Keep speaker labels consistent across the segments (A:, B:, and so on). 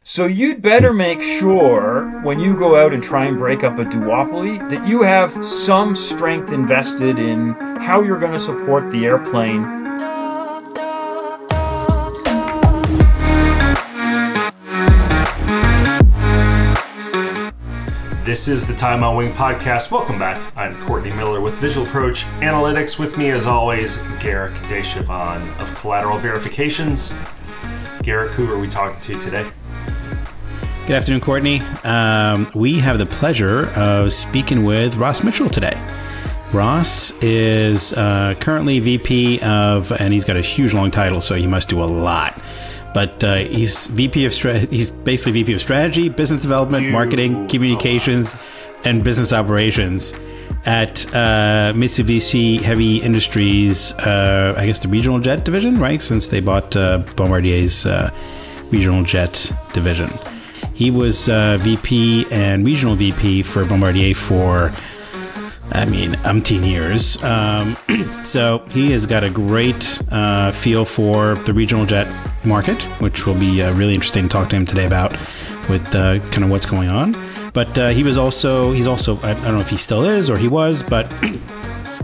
A: So you'd better make sure when you go out and try and break up a duopoly that you have some strength invested in how you're going to support the airplane.
B: This is the Time on Wing podcast. Welcome back. I'm Courtney Miller with Visual Approach Analytics. With me, as always, Garrick Deschavon of Collateral Verifications. Garrick, who are we talking to today?
C: Good afternoon, Courtney. We have the pleasure of speaking with Ross Mitchell today. Ross is currently VP of, and he's got a huge long title, so he must do a lot. But he's he's basically VP of Strategy, Business Development, Marketing, Communications, and Business Operations at Mitsubishi Heavy Industries, I guess the regional jet division, right? Since they bought Bombardier's regional jet division. He was VP and regional VP for Bombardier for, umpteen years. So he has got a great feel for the regional jet market, which will be really interesting to talk to him today about with kind of what's going on. But he's also, I don't know if he still is or he was, but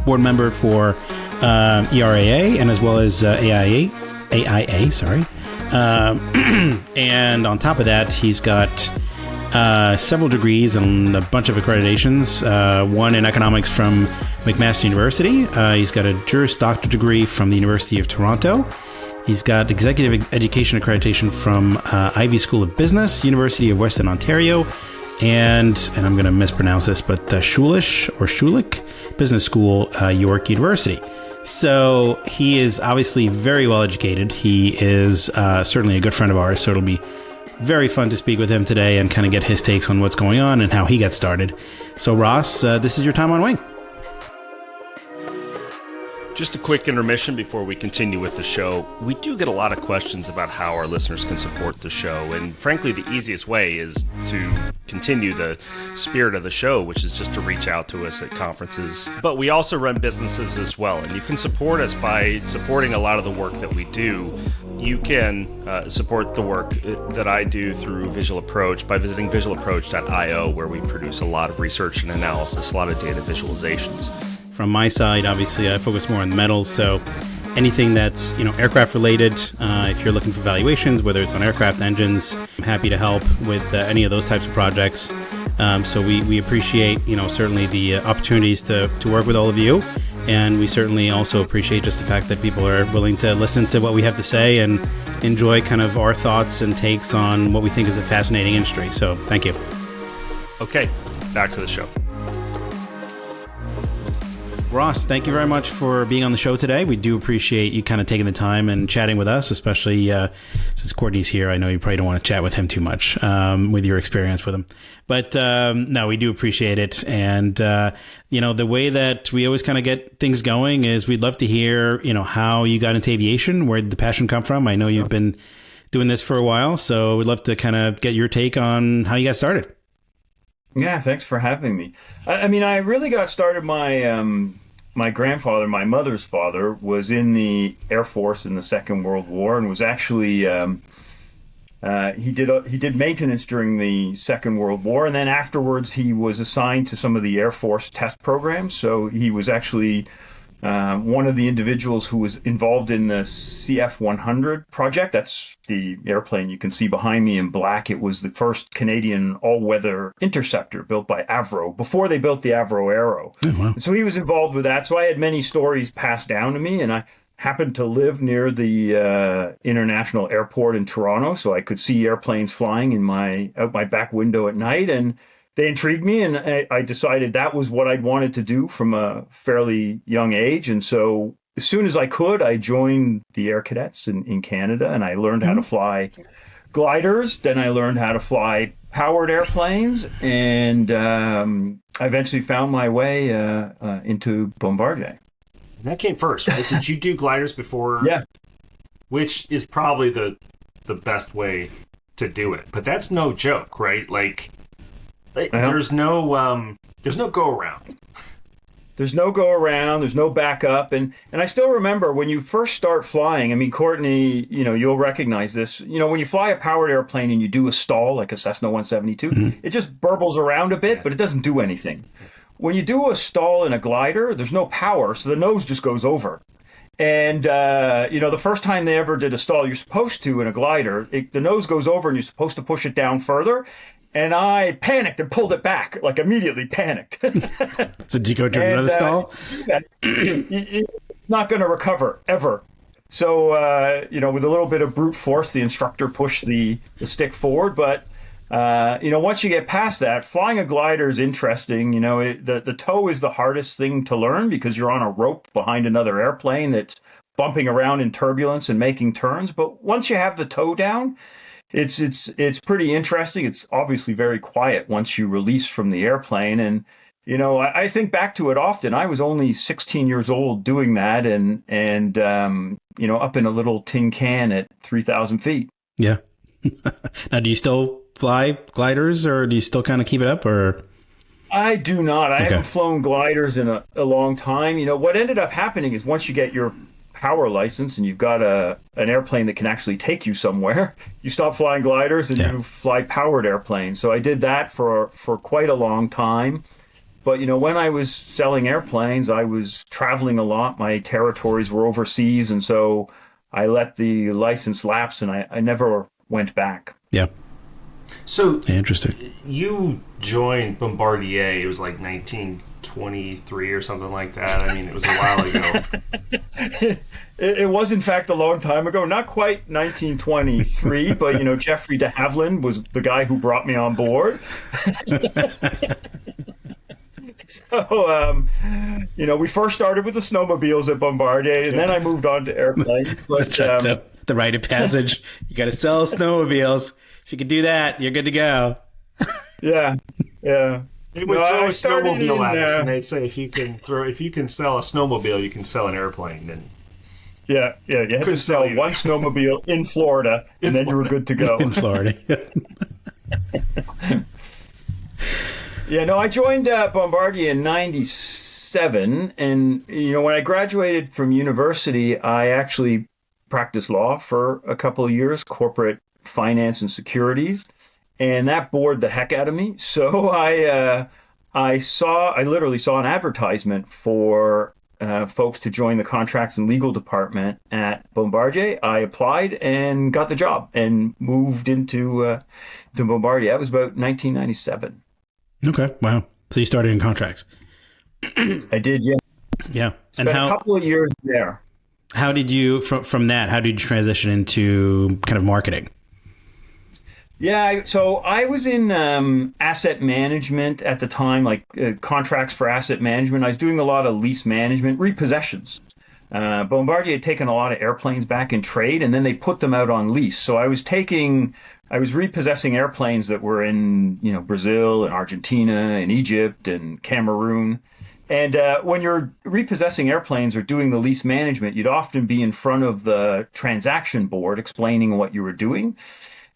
C: board member for ERAA and as well as AIA, sorry. And on top of that, he's got several degrees and a bunch of accreditations. One in economics from McMaster University. He's got a Juris Doctor degree from the University of Toronto. He's got executive education accreditation from Ivey School of Business, University of Western Ontario, and I'm going to mispronounce this, but Schulich Business School, York University. So he is obviously very well educated. He is certainly a good friend of ours, so it'll be very fun to speak with him today and kind of get his takes on what's going on and how he got started. So Ross, this is your time on wing.
B: Just a quick intermission before we continue with the show. We do get a lot of questions about how our listeners can support the show, and frankly, the easiest way is to continue the spirit of the show, which is just to reach out to us at conferences. But we also run businesses as well, and you can support us by supporting a lot of the work that we do. You can support the work that I do through Visual Approach by visiting visualapproach.io, where we produce a lot of research and analysis, a lot of data visualizations.
C: From my side, obviously, I focus more on the metals, so anything that's aircraft related, if you're looking for valuations, whether it's on aircraft engines, I'm happy to help with any of those types of projects. So we appreciate certainly the opportunities to work with all of you, and we certainly also appreciate just the fact that people are willing to listen to what we have to say and enjoy kind of our thoughts and takes on what we think is a fascinating industry. So thank you.
B: Okay, back to the show.
C: Ross, thank you very much for being on the show today. We do appreciate you kind of taking the time and chatting with us, especially since Courtney's here. I know you probably don't want to chat with him too much with your experience with him. But no, we do appreciate it. And, the way that we always kind of get things going is we'd love to hear, how you got into aviation, where did the passion come from? I know you've been doing this for a while, so we'd love to kind of get your take on how you got started.
A: Yeah, thanks for having me. I really got started. My grandfather, my mother's father, was in the Air Force in the Second World War and was actually he did maintenance during the Second World War, and then afterwards he was assigned to some of the Air Force test programs. So he was actually one of the individuals who was involved in the CF-100 project. That's the airplane you can see behind me in black. It was the first Canadian all-weather interceptor built by Avro before they built the Avro Aero.
C: Oh, wow.
A: So he was involved with that. So I had many stories passed down to me, and I happened to live near the international airport in Toronto, so I could see airplanes flying out my back window at night, and they intrigued me, and I decided that was what I'd wanted to do from a fairly young age. And so as soon as I could, I joined the Air Cadets in Canada, and I learned how to fly gliders. Then I learned how to fly powered airplanes, and I eventually found my way into Bombardier.
B: And that came first, right? Did you do gliders before?
A: Yeah.
B: Which is probably the best way to do it. But that's no joke, right? Like there's no go around.
A: There's no go around. There's no backup. And I still remember when you first start flying. I mean, Courtney, you'll recognize this. When you fly a powered airplane and you do a stall like a Cessna 172, it just burbles around a bit, but it doesn't do anything. When you do a stall in a glider, there's no power, so the nose just goes over. And, the first time they ever did a stall, you're supposed to in a glider, the nose goes over and you're supposed to push it down further. And I panicked and pulled it back, like immediately panicked.
C: So did you go to another stall?
A: It's not going to recover ever. So, with a little bit of brute force, the instructor pushed the stick forward. But, once you get past that, flying a glider is interesting. The tow is the hardest thing to learn because you're on a rope behind another airplane that's bumping around in turbulence and making turns. But once you have the tow down, it's pretty interesting. It's obviously very quiet once you release from the airplane. And, I think back to it often. I was only 16 years old doing that and up in a little tin can at 3,000 feet.
C: Yeah. Now, do you still fly gliders or do you still kind of keep it up or?
A: I do not. I haven't flown gliders in a long time. What ended up happening is once you get your power license and you've got an airplane that can actually take you somewhere, you stop flying gliders and you fly powered airplanes. So I did that for quite a long time. But when I was selling airplanes, I was traveling a lot. My territories were overseas, and so I let the license lapse and I never went back.
C: Yeah.
B: So
C: interesting.
B: You joined Bombardier. It was like 1923 or something like that. I mean, it was a while ago.
A: It was, in fact, a long time ago. Not quite 1923, but, Jeffrey de Havilland was the guy who brought me on board. So, we first started with the snowmobiles at Bombardier, and then I moved on to airplanes. But
C: the rite of passage. You got to sell snowmobiles. If you can do that, you're good to go.
A: Yeah.
B: They would throw a snowmobile at us, and they'd say, if you can sell a snowmobile, you can sell an airplane. And
A: you had to sell one snowmobile in Florida, and then you were good to go.
C: In Florida.
A: I joined Bombardier in 97, and, when I graduated from university, I actually practiced law for a couple of years, corporate finance and securities, and that bored the heck out of me. So I literally saw an advertisement for folks to join the contracts and legal department at Bombardier. I applied and got the job and moved into Bombardier. That was about 1997.
C: Okay. Wow. So you started in contracts.
A: I did, yeah.
C: Yeah.
A: Spent a couple of years there.
C: How did you, from that, how did you transition into kind of marketing?
A: Yeah, so I was in asset management at the time, like contracts for asset management. I was doing a lot of lease management, repossessions. Bombardier had taken a lot of airplanes back in trade, and then they put them out on lease. So I was repossessing airplanes that were in, Brazil and Argentina and Egypt and Cameroon. And when you're repossessing airplanes or doing the lease management, you'd often be in front of the transaction board explaining what you were doing.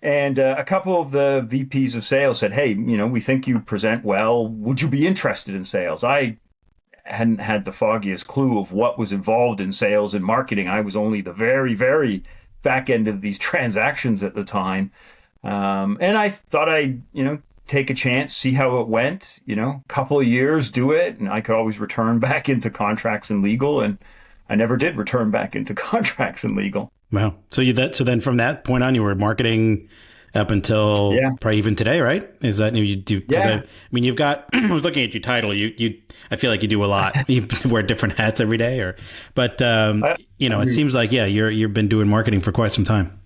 A: And a couple of the VPs of sales said, hey, we think you present well. Would you be interested in sales? I hadn't had the foggiest clue of what was involved in sales and marketing. I was only the very, very back end of these transactions at the time. And I thought I'd, take a chance, see how it went, couple of years, do it. And I could always return back into contracts and legal. And I never did return back into contracts and legal.
C: Wow. So then from that point on, you were marketing up until probably even today, right? Is that you do?
A: Yeah.
C: You've got. I was looking at your title. I feel like you do a lot. You wear different hats every day, but it seems like you've been doing marketing for quite some time.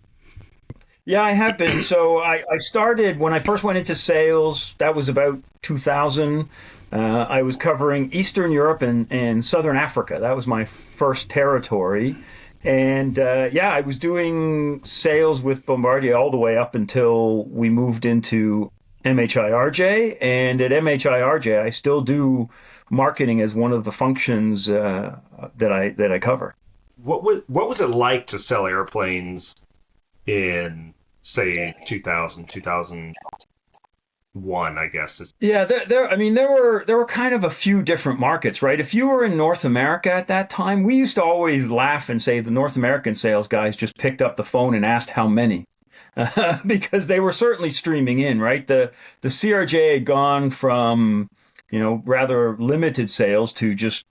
A: Yeah, I have been. So I started when I first went into sales. That was about 2000. I was covering Eastern Europe and Southern Africa. That was my first territory. And I was doing sales with Bombardier all the way up until we moved into MHIRJ. And at MHIRJ, I still do marketing as one of the functions that I cover.
B: What was it like to sell airplanes in, say, 2000, one, I guess.
A: Yeah, there were kind of a few different markets, right? If you were in North America at that time, we used to always laugh and say the North American sales guys just picked up the phone and asked how many. Because they were certainly streaming in, right? The CRJ had gone from, rather limited sales to just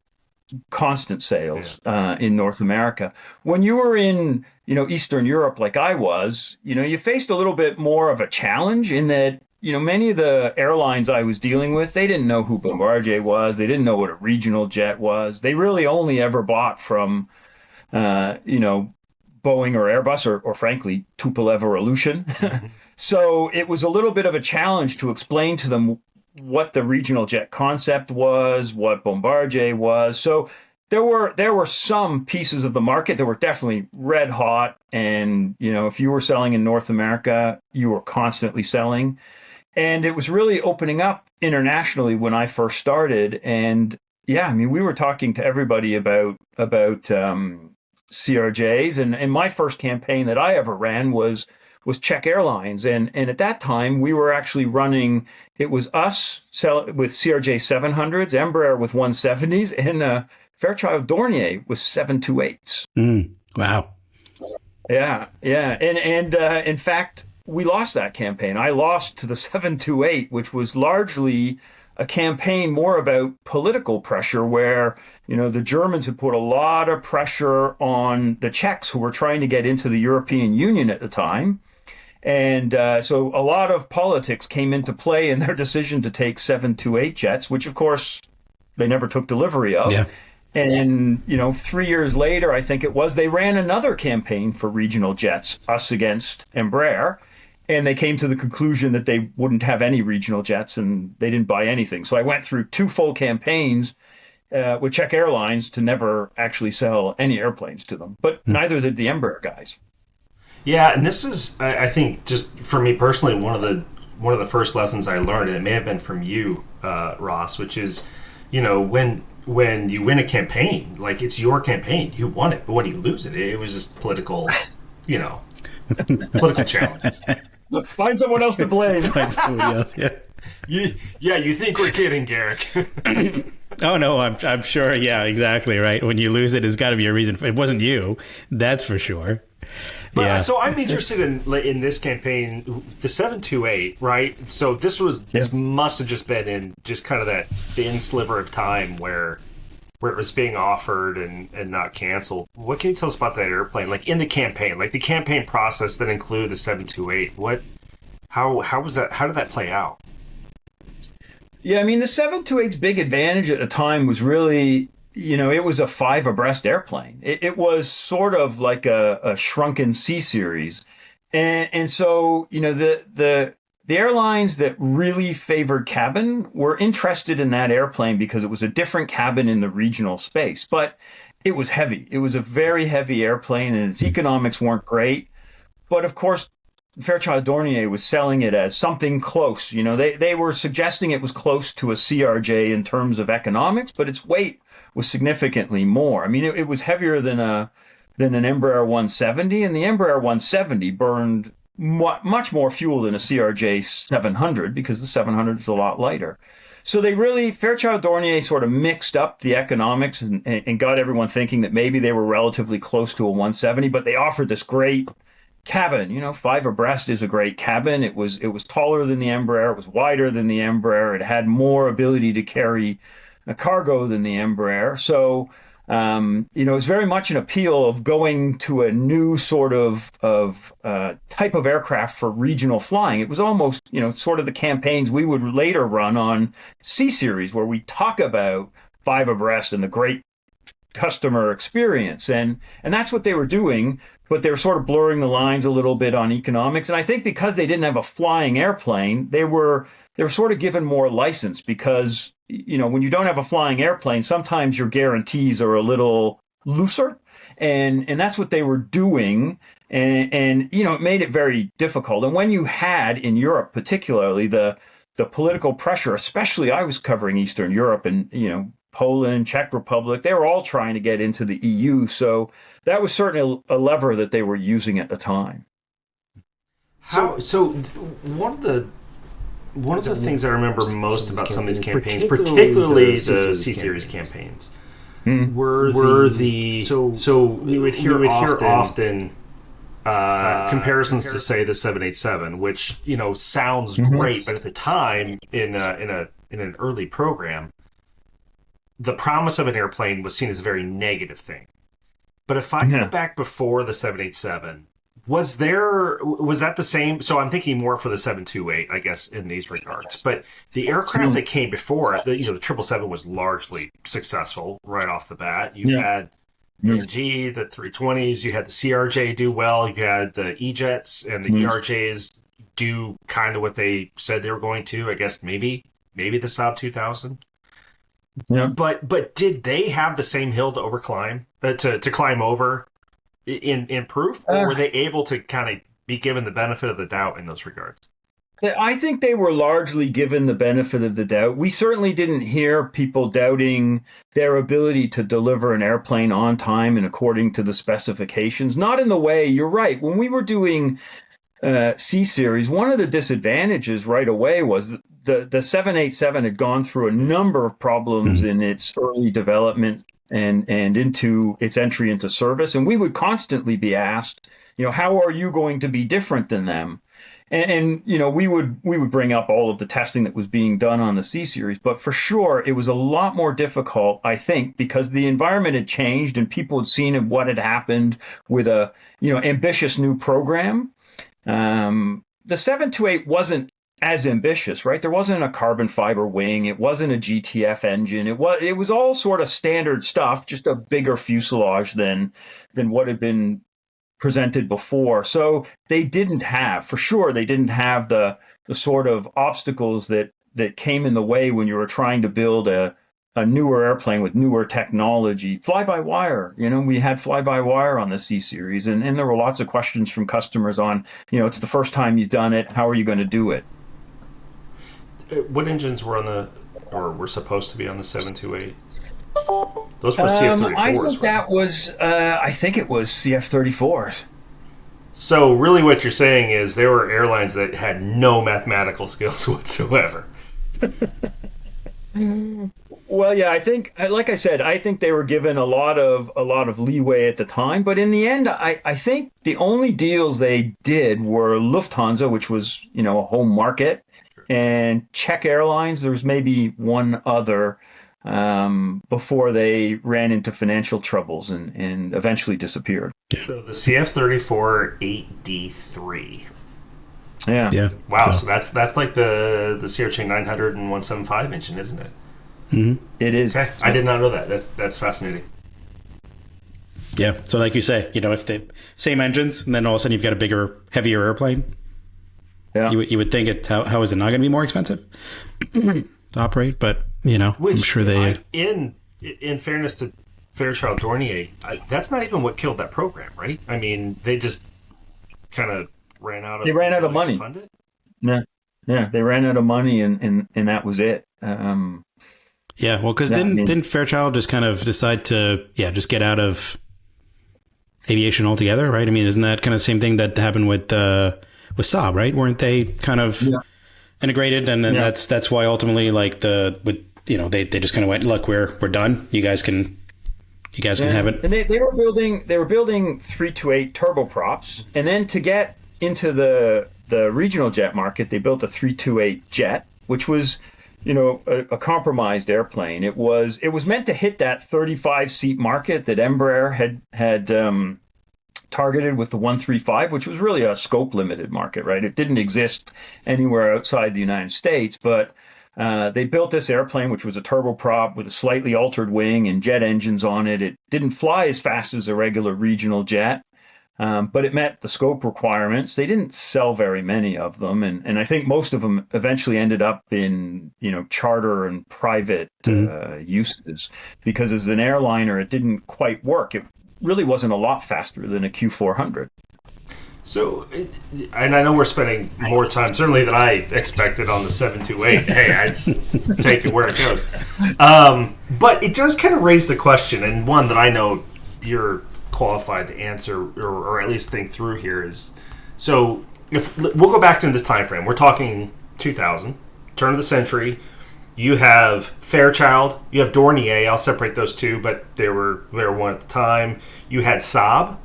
A: constant sales in North America. When you were in, Eastern Europe like I was, you faced a little bit more of a challenge in that, many of the airlines I was dealing with, they didn't know who Bombardier was. They didn't know what a regional jet was. They really only ever bought from, Boeing or Airbus or frankly, Tupolev or Ilyushin. Mm-hmm. So it was a little bit of a challenge to explain to them what the regional jet concept was, what Bombardier was. So there were some pieces of the market that were definitely red hot. And, if you were selling in North America, you were constantly selling. And it was really opening up internationally when I first started. And yeah, we were talking to everybody about CRJs, and my first campaign that I ever ran was Czech Airlines, and at that time we were actually running. It was us with CRJ-700s, Embraer with 170s, and Fairchild Dornier with 728s.
C: Wow.
A: Yeah, and in fact, we lost that campaign. I lost to the 728, which was largely a campaign more about political pressure, where the Germans had put a lot of pressure on the Czechs, who were trying to get into the European Union at the time. And so a lot of politics came into play in their decision to take 728 jets, which of course they never took delivery of.
C: Yeah.
A: And 3 years later, I think it was, they ran another campaign for regional jets, us against Embraer. And they came to the conclusion that they wouldn't have any regional jets, and they didn't buy anything. So I went through 2 full campaigns with Czech Airlines to never actually sell any airplanes to them. But neither did the Embraer guys.
B: Yeah, and this is, I think, just for me personally, one of the first lessons I learned, and it may have been from you, Ross, which is, when you win a campaign, like, it's your campaign, you won it. But when you lose it, it was just political, political challenges.
A: Look, find someone else to blame.
C: Find somebody else, yeah.
B: You think we're kidding, Garrick.
C: Oh, no, I'm sure. Yeah, exactly, right. When you lose it, it's got to be a reason. It wasn't you, that's for sure.
B: But,
C: yeah.
B: So I'm interested in this campaign, the 728, right? So this must have just been in just kind of that thin sliver of time where it was being offered and not canceled. What can you tell us about that airplane? Like in the campaign, like the campaign process that included the 728. How was that? How did that play out?
A: Yeah, the 728's big advantage at the time was really, it was a 5 abreast airplane. It was sort of like a shrunken C series, and so the airlines that really favored cabin were interested in that airplane because it was a different cabin in the regional space. But it was heavy. It was a very heavy airplane, and its economics weren't great. But of course, Fairchild Dornier was selling it as something close. They were suggesting it was close to a CRJ in terms of economics, but its weight was significantly more. It was heavier than an Embraer 170, and the Embraer 170 burned much more fuel than a CRJ-700 because the 700 is a lot lighter. So Fairchild Dornier sort of mixed up the economics and got everyone thinking that maybe they were relatively close to a 170, but they offered this great cabin. 5 abreast is a great cabin. It was taller than the Embraer. It was wider than the Embraer. It had more ability to carry a cargo than the Embraer. So it's very much an appeal of going to a new sort of type of aircraft for regional flying. It was almost, sort of the campaigns we would later run on C Series, where we talk about 5 abreast and the great customer experience. And that's what they were doing, but they were sort of blurring the lines a little bit on economics. And I think because they didn't have a flying airplane, they were sort of given more license because when you don't have a flying airplane, sometimes your guarantees are a little looser, and that's what they were doing, and it made it very difficult. And when you had in Europe, particularly the political pressure, especially I was covering Eastern Europe and Poland, Czech Republic, they were all trying to get into the EU, so that was certainly a lever that they were using at the time.
B: So one of the One of the things I remember most about some of these campaigns, particularly the C-Series campaigns, were the... So we would hear often comparisons to, say, the 787, which, sounds great, but at the time, in an early program, the promise of an airplane was seen as a very negative thing. But if I go back before the 787, was that the same? So I'm thinking more for the 728, I guess, in these regards. But the aircraft that came before it, the 777 was largely successful right off the bat. You had the G, the 320s, you had the CRJ do well, you had the E-jets and the ERJs do kind of what they said they were going to. I guess maybe the Saab 2000. Yeah. But did they have the same hill to overclimb to climb over in proof, or were they able to kind of be given the benefit of the doubt in those regards?
A: I think they were largely given the benefit of the doubt. We certainly didn't hear people doubting their ability to deliver an airplane on time and according to the specifications. Not in the way, you're right. When we were doing C-Series, one of the disadvantages right away was the 787 had gone through a number of problems in its early development and into its entry into service. And we would constantly be asked, how are you going to be different than them? And we would bring up all of the testing that was being done on the C-Series, but for sure it was a lot more difficult, I think, because the environment had changed and people had seen what had happened with a ambitious new program. The 728 wasn't as ambitious, right? There wasn't a carbon fiber wing. It wasn't a GTF engine. It was all sort of standard stuff, just a bigger fuselage than what had been presented before. So they didn't have the sort of obstacles that came in the way when you were trying to build a newer airplane with newer technology. Fly-by-wire, we had fly-by-wire on the C-Series, and there were lots of questions from customers on, it's the first time you've done it, how are you going to do it?
B: What engines were were supposed to be on the 728? Those were CF-34s.
A: I think it was CF-34s.
B: So really what you're saying is there were airlines that had no mathematical skills whatsoever.
A: Well, yeah, I think, like I said, I think they were given a lot of leeway at the time. But in the end, I think the only deals they did were Lufthansa, which was, a home market, and Czech Airlines. There was maybe one other before they ran into financial troubles and eventually disappeared.
B: So the CF-34 8D3.
A: Yeah.
B: Wow. So that's like the CRJ-900 and 175 engine, isn't it?
C: Mm-hmm.
A: It is.
B: Okay. I did not know that. That's fascinating.
C: Yeah. So like you say, if the same engines, and then all of a sudden you've got a bigger, heavier airplane. Yeah. You would think how is it not going to be more expensive to operate? But I'm sure they.
B: In fairness to Fairchild Dornier, that's not even what killed that program, right? I mean, they just kind of ran out of
A: money.
B: To fund it?
A: Yeah, they ran out of money, and that was it.
C: Yeah, well, because didn't Fairchild just kind of decide to just get out of aviation altogether, right? I mean, isn't that kind of the same thing that happened with Saab, right? Weren't they kind of integrated, and then that's why ultimately they just kind of went, look, we're done. You guys can have it.
A: And they were building 328 turboprops, and then to get into the regional jet market, they built a 328 jet, which was a compromised airplane. It was meant to hit that 35-seat market that Embraer had targeted with the 135, which was really a scope limited market, right? It didn't exist anywhere outside the United States, but they built this airplane, which was a turboprop with a slightly altered wing and jet engines on it. It didn't fly as fast as a regular regional jet, but it met the scope requirements. They didn't sell very many of them, and I think most of them eventually ended up in charter and private uses, because as an airliner, it didn't quite work. It really wasn't a lot faster than a Q400.
B: So, and I know we're spending more time, certainly than I expected, on the 728. Hey, I'd take it where it goes. But it does kind of raise the question, and one that I know you're qualified to answer, or at least think through here, is, so if we'll go back to this time frame. We're talking 2000, turn of the century. You have Fairchild, you have Dornier. I'll separate those two, but they were one at the time. You had Saab,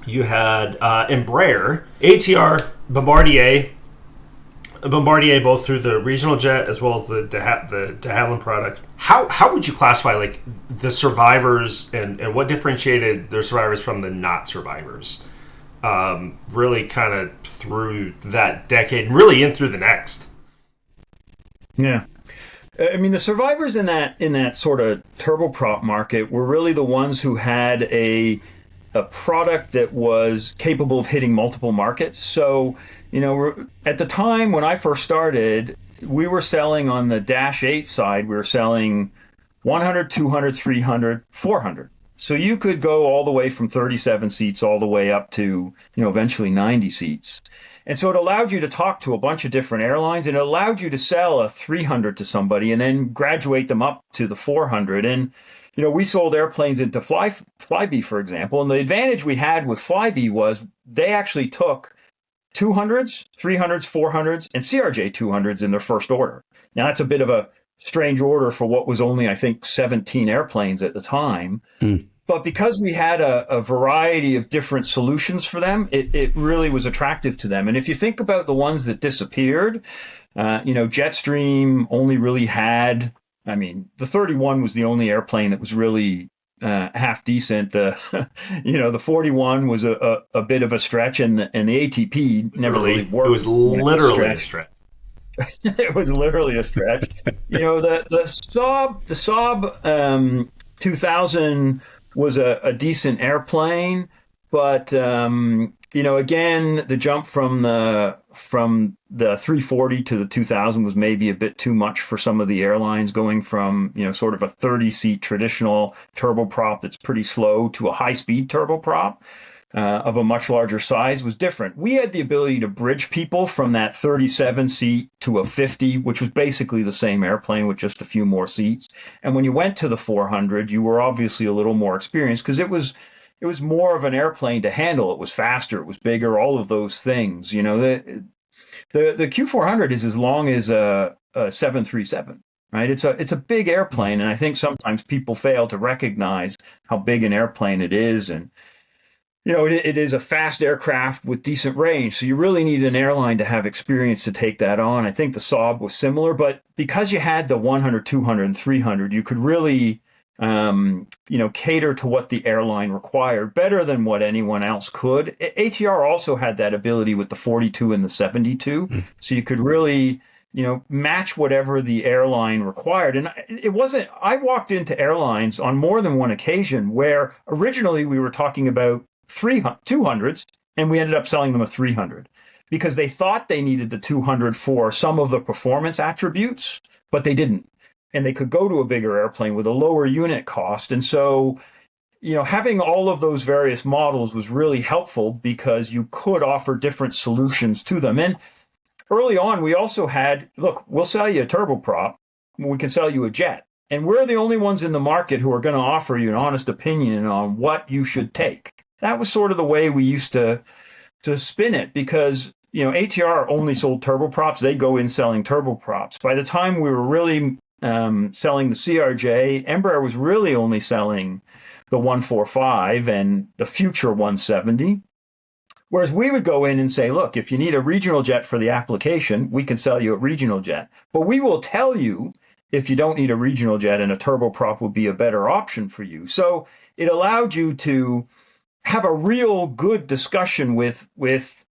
B: you had Embraer, ATR, Bombardier, both through the regional jet as well as the de Havilland product. How would you classify like the survivors and what differentiated the survivors from the not survivors? Really kind of through that decade and really in through the next.
A: Yeah. I mean, the survivors in that sort of turboprop market were really the ones who had a product that was capable of hitting multiple markets. So, at the time when I first started, we were selling on the Dash 8 side, we were selling 100, 200, 300, 400. So you could go all the way from 37 seats all the way up to, eventually 90 seats. And so it allowed you to talk to a bunch of different airlines, and it allowed you to sell a 300 to somebody and then graduate them up to the 400. And, we sold airplanes into Flybe, for example. And the advantage we had with Flybe was they actually took 200s, 300s, 400s, and CRJ-200s in their first order. Now, that's a bit of a strange order for what was only, I think, 17 airplanes at the time. But because we had a variety of different solutions for them, it really was attractive to them. And if you think about the ones that disappeared, Jetstream only really had, the 31 was the only airplane that was really half decent. The 41 was a bit of a stretch, and the ATP never really worked.
B: It was literally a stretch.
A: It was literally a stretch. The Saab 2000 was a decent airplane, but again, the jump from the 340 to the 2000 was maybe a bit too much for some of the airlines, going from sort of a 30-seat traditional turboprop that's pretty slow to a high-speed turboprop of a much larger size was different. We had the ability to bridge people from that 37-seat to a 50, which was basically the same airplane with just a few more seats. And when you went to the 400, you were obviously a little more experienced because it was more of an airplane to handle. It was faster, it was bigger, all of those things. The Q400 is as long as a 737. Right? It's a big airplane, and I think sometimes people fail to recognize how big an airplane it is. And it is a fast aircraft with decent range, so you really need an airline to have experience to take that on. I think the Saab was similar, but because you had the 100, 200, and 300, you could really, cater to what the airline required better than what anyone else could. ATR also had that ability with the 42 and the 72, so you could really, match whatever the airline required. And it wasn't, I walked into airlines on more than one occasion where originally we were talking about 200s, and we ended up selling them a 300 because they thought they needed the 200 for some of the performance attributes, but they didn't. And they could go to a bigger airplane with a lower unit cost. And so, having all of those various models was really helpful because you could offer different solutions to them. And early on, we also had, look, we'll sell you a turboprop, we can sell you a jet. And we're the only ones in the market who are going to offer you an honest opinion on what you should take. That was sort of the way we used to spin it because, ATR only sold turboprops. They go in selling turboprops. By the time we were really selling the CRJ, Embraer was really only selling the 145 and the future 170. Whereas we would go in and say, look, if you need a regional jet for the application, we can sell you a regional jet. But we will tell you if you don't need a regional jet and a turboprop would be a better option for you. So it allowed you to have a real good discussion with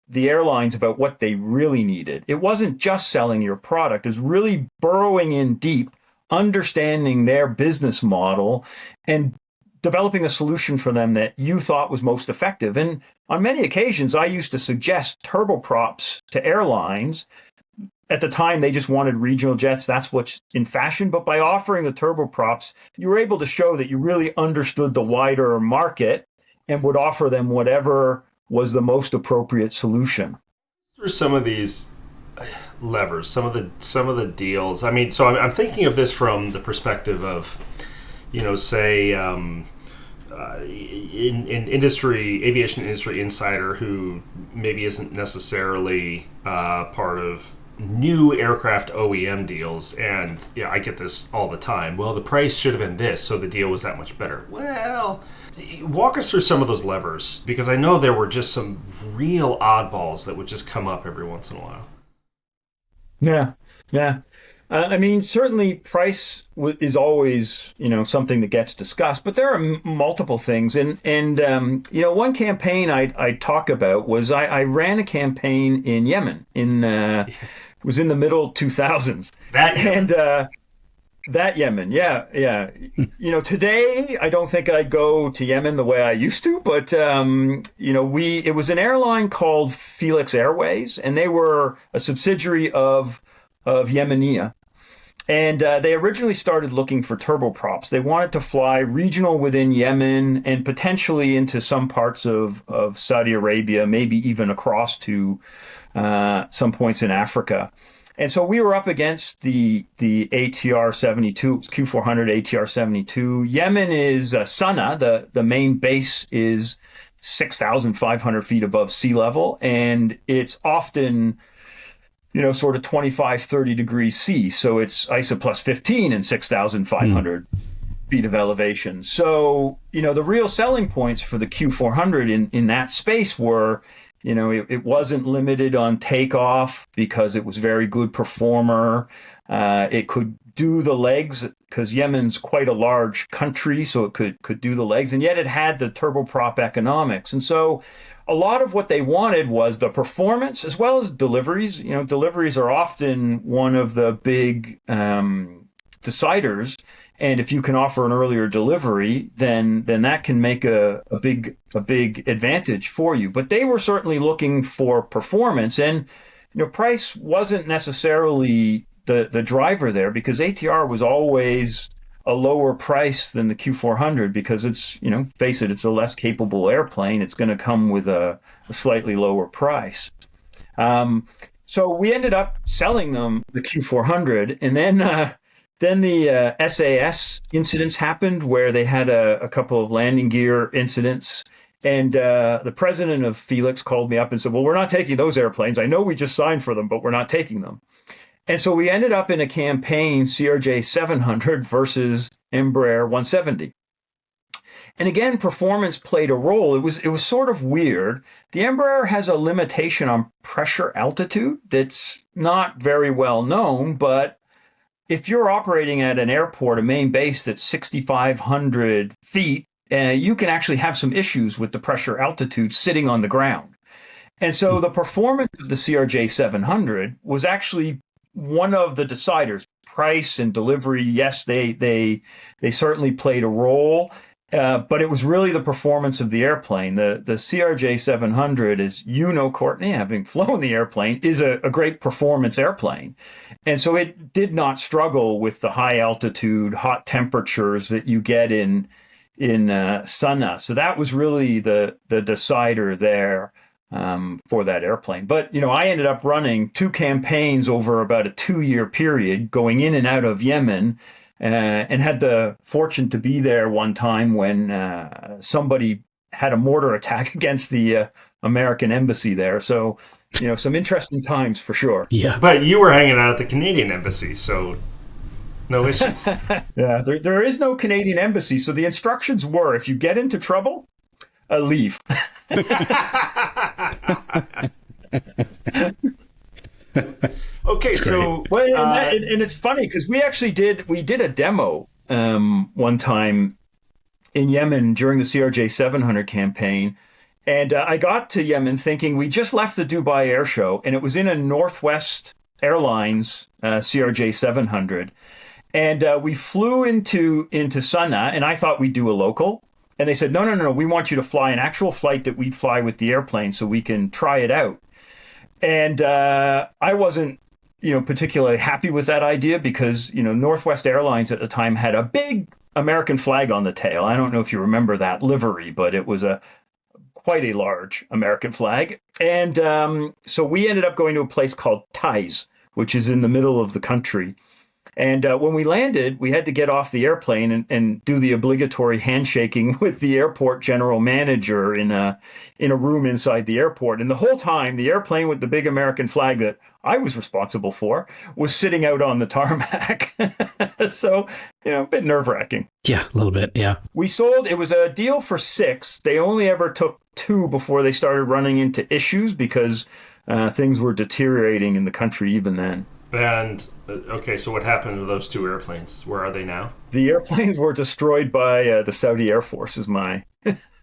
A: the airlines about what they really needed. It wasn't just selling your product. It was really burrowing in deep, understanding their business model and developing a solution for them that you thought was most effective. And on many occasions, I used to suggest turboprops to airlines. At the time, they just wanted regional jets. That's what's in fashion. But by offering the turboprops, you were able to show that you really understood the wider market and would offer them whatever was the most appropriate solution.
B: Through some of these levers, some of the deals. So I'm thinking of this from the perspective of, say, in industry, aviation industry insider who maybe isn't necessarily part of new aircraft OEM deals, and yeah, I get this all the time. Well, the price should have been this, so the deal was that much better. Well, walk us through some of those levers, because I know there were just some real oddballs that would just come up every once in a while.
A: Yeah, yeah. I mean, certainly price is always, something that gets discussed, but there are multiple things. And one campaign I talk about was I ran a campaign in Yemen it was in the middle 2000s. That Yemen, yeah. Today I don't think I'd go to Yemen the way I used to, but it was an airline called Felix Airways, and they were a subsidiary of Yemenia. And they originally started looking for turboprops. They wanted to fly regional within Yemen and potentially into some parts of Saudi Arabia, maybe even across to some points in Africa. And so we were up against the ATR-72, it was Q400 ATR-72. Yemen is Sana'a, the main base is 6,500 feet above sea level, and it's often sort of 25, 30 degrees C. So it's ISA plus 15 and 6,500 feet of elevation. So, the real selling points for the Q400 in that space were, it wasn't limited on takeoff because it was very good performer. It could do the legs because Yemen's quite a large country, so it could do the legs. And yet it had the turboprop economics. And so a lot of what they wanted was the performance as well as deliveries. Deliveries are often one of the big deciders. And if you can offer an earlier delivery, then that can make a big advantage for you. But they were certainly looking for performance, and price wasn't necessarily the driver there, because ATR was always a lower price than the Q400 because it's, face it, it's a less capable airplane. It's going to come with a slightly lower price. So we ended up selling them the Q400, and then the SAS incidents happened where they had a couple of landing gear incidents. And the president of Felix called me up and said, well, we're not taking those airplanes. I know we just signed for them, but we're not taking them. And so we ended up in a campaign, CRJ-700 versus Embraer 170. And again, performance played a role. It was sort of weird. The Embraer has a limitation on pressure altitude that's not very well known, but if you're operating at an airport, a main base that's 6,500 feet, you can actually have some issues with the pressure altitude sitting on the ground. And so the performance of the CRJ-700 was actually one of the deciders. Price and delivery, yes, they certainly played a role, but it was really the performance of the airplane. The CRJ-700, as Courtney, having flown the airplane, is a great performance airplane. And so it did not struggle with the high altitude, hot temperatures that you get in Sana'a. So that was really the decider there for that airplane. But, I ended up running two campaigns over about a 2-year period, going in and out of Yemen, and had the fortune to be there one time when somebody had a mortar attack against the American embassy there. So, some interesting times for sure.
C: Yeah.
B: But you were hanging out at the Canadian embassy, so no issues.
A: Yeah, there is no Canadian embassy. So the instructions were, if you get into trouble, leave.
B: Okay, so
A: and it's funny because we did a demo one time in Yemen during the CRJ-700 campaign, and I got to Yemen thinking we just left the Dubai Air Show, and it was in a Northwest Airlines CRJ-700, and we flew into Sana'a, and I thought we'd do a local. And they said, no, we want you to fly an actual flight that we fly with the airplane so we can try it out. And I wasn't, particularly happy with that idea because, Northwest Airlines at the time had a big American flag on the tail. I don't know if you remember that livery, but it was quite a large American flag. And so we ended up going to a place called Taiz, which is in the middle of the country. And when we landed, we had to get off the airplane and do the obligatory handshaking with the airport general manager in a room inside the airport. And the whole time, the airplane with the big American flag that I was responsible for was sitting out on the tarmac. So, a bit nerve-wracking.
C: Yeah, a little bit. Yeah.
A: It was a deal for 6. They only ever took 2 before they started running into issues because things were deteriorating in the country even then.
B: And, okay, so what happened to those 2 airplanes? Where are they now?
A: The airplanes were destroyed by the Saudi Air Force, is my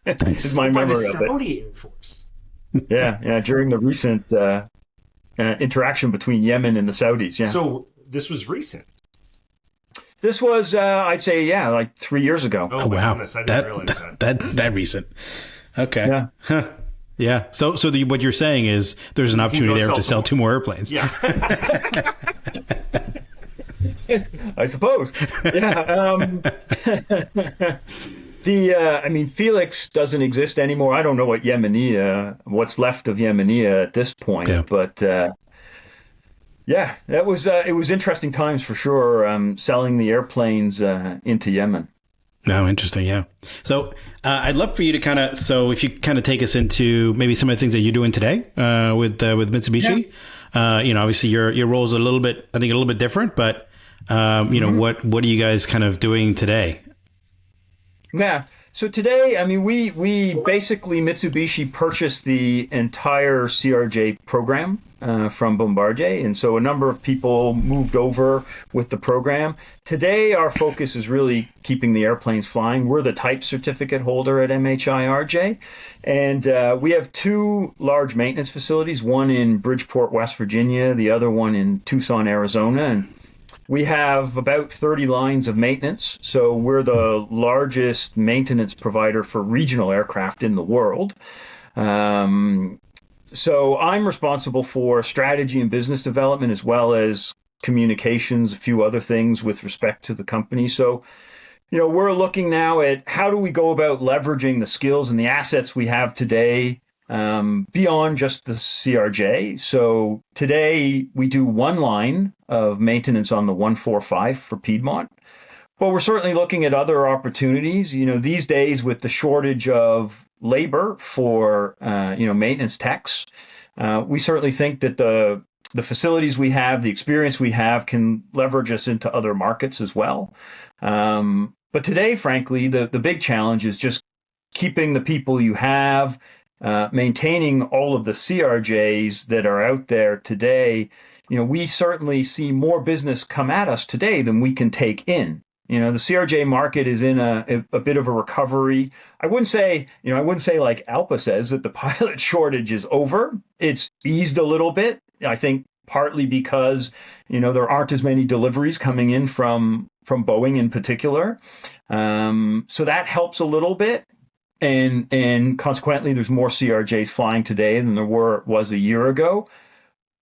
A: is my memory of it.
B: By the Saudi Air Force?
A: Yeah, during the recent interaction between Yemen and the Saudis, yeah.
B: So this was recent?
A: This was, I'd say, like 3 years ago.
B: Oh wow. Goodness, I didn't realize
C: that recent. Okay.
A: Yeah.
C: Huh. Yeah. So what you're saying is there's an opportunity there to sell 2 more airplanes.
B: Yeah.
A: I suppose. Yeah. Felix doesn't exist anymore. I don't know what's left of Yemenia at this point. Yeah. But it was interesting times for sure. Selling the airplanes into Yemen.
C: Oh, interesting. Yeah. So I'd love for you to if you take us into maybe some of the things that you're doing today with Mitsubishi. Yeah. Obviously your role is a little bit different, but what are you guys kind of doing today?
A: Yeah. So today, we basically Mitsubishi purchased the entire CRJ program from Bombardier, and so a number of people moved over with the program. Today, our focus is really keeping the airplanes flying. We're the type certificate holder at MHIRJ, and we have 2 large maintenance facilities, one in Bridgeport, West Virginia, the other one in Tucson, Arizona, and we have about 30 lines of maintenance, so we're the largest maintenance provider for regional aircraft in the world. So I'm responsible for strategy and business development as well as communications, a few other things with respect to the company. So, we're looking now at how do we go about leveraging the skills and the assets we have today beyond just the CRJ. So today we do 1 line of maintenance on the 145 for Piedmont, but we're certainly looking at other opportunities. These days with the shortage of labor for maintenance techs, we certainly think that the facilities we have, the experience we have, can leverage us into other markets as well. But today, frankly, the big challenge is just keeping the people you have, maintaining all of the CRJs that are out there today. We certainly see more business come at us today than we can take in. The CRJ market is in a bit of a recovery. I wouldn't say like Alpa says that the pilot shortage is over. It's eased a little bit. I think partly because, there aren't as many deliveries coming in from Boeing in particular. So that helps a little bit. And consequently, there's more CRJs flying today than there was a year ago.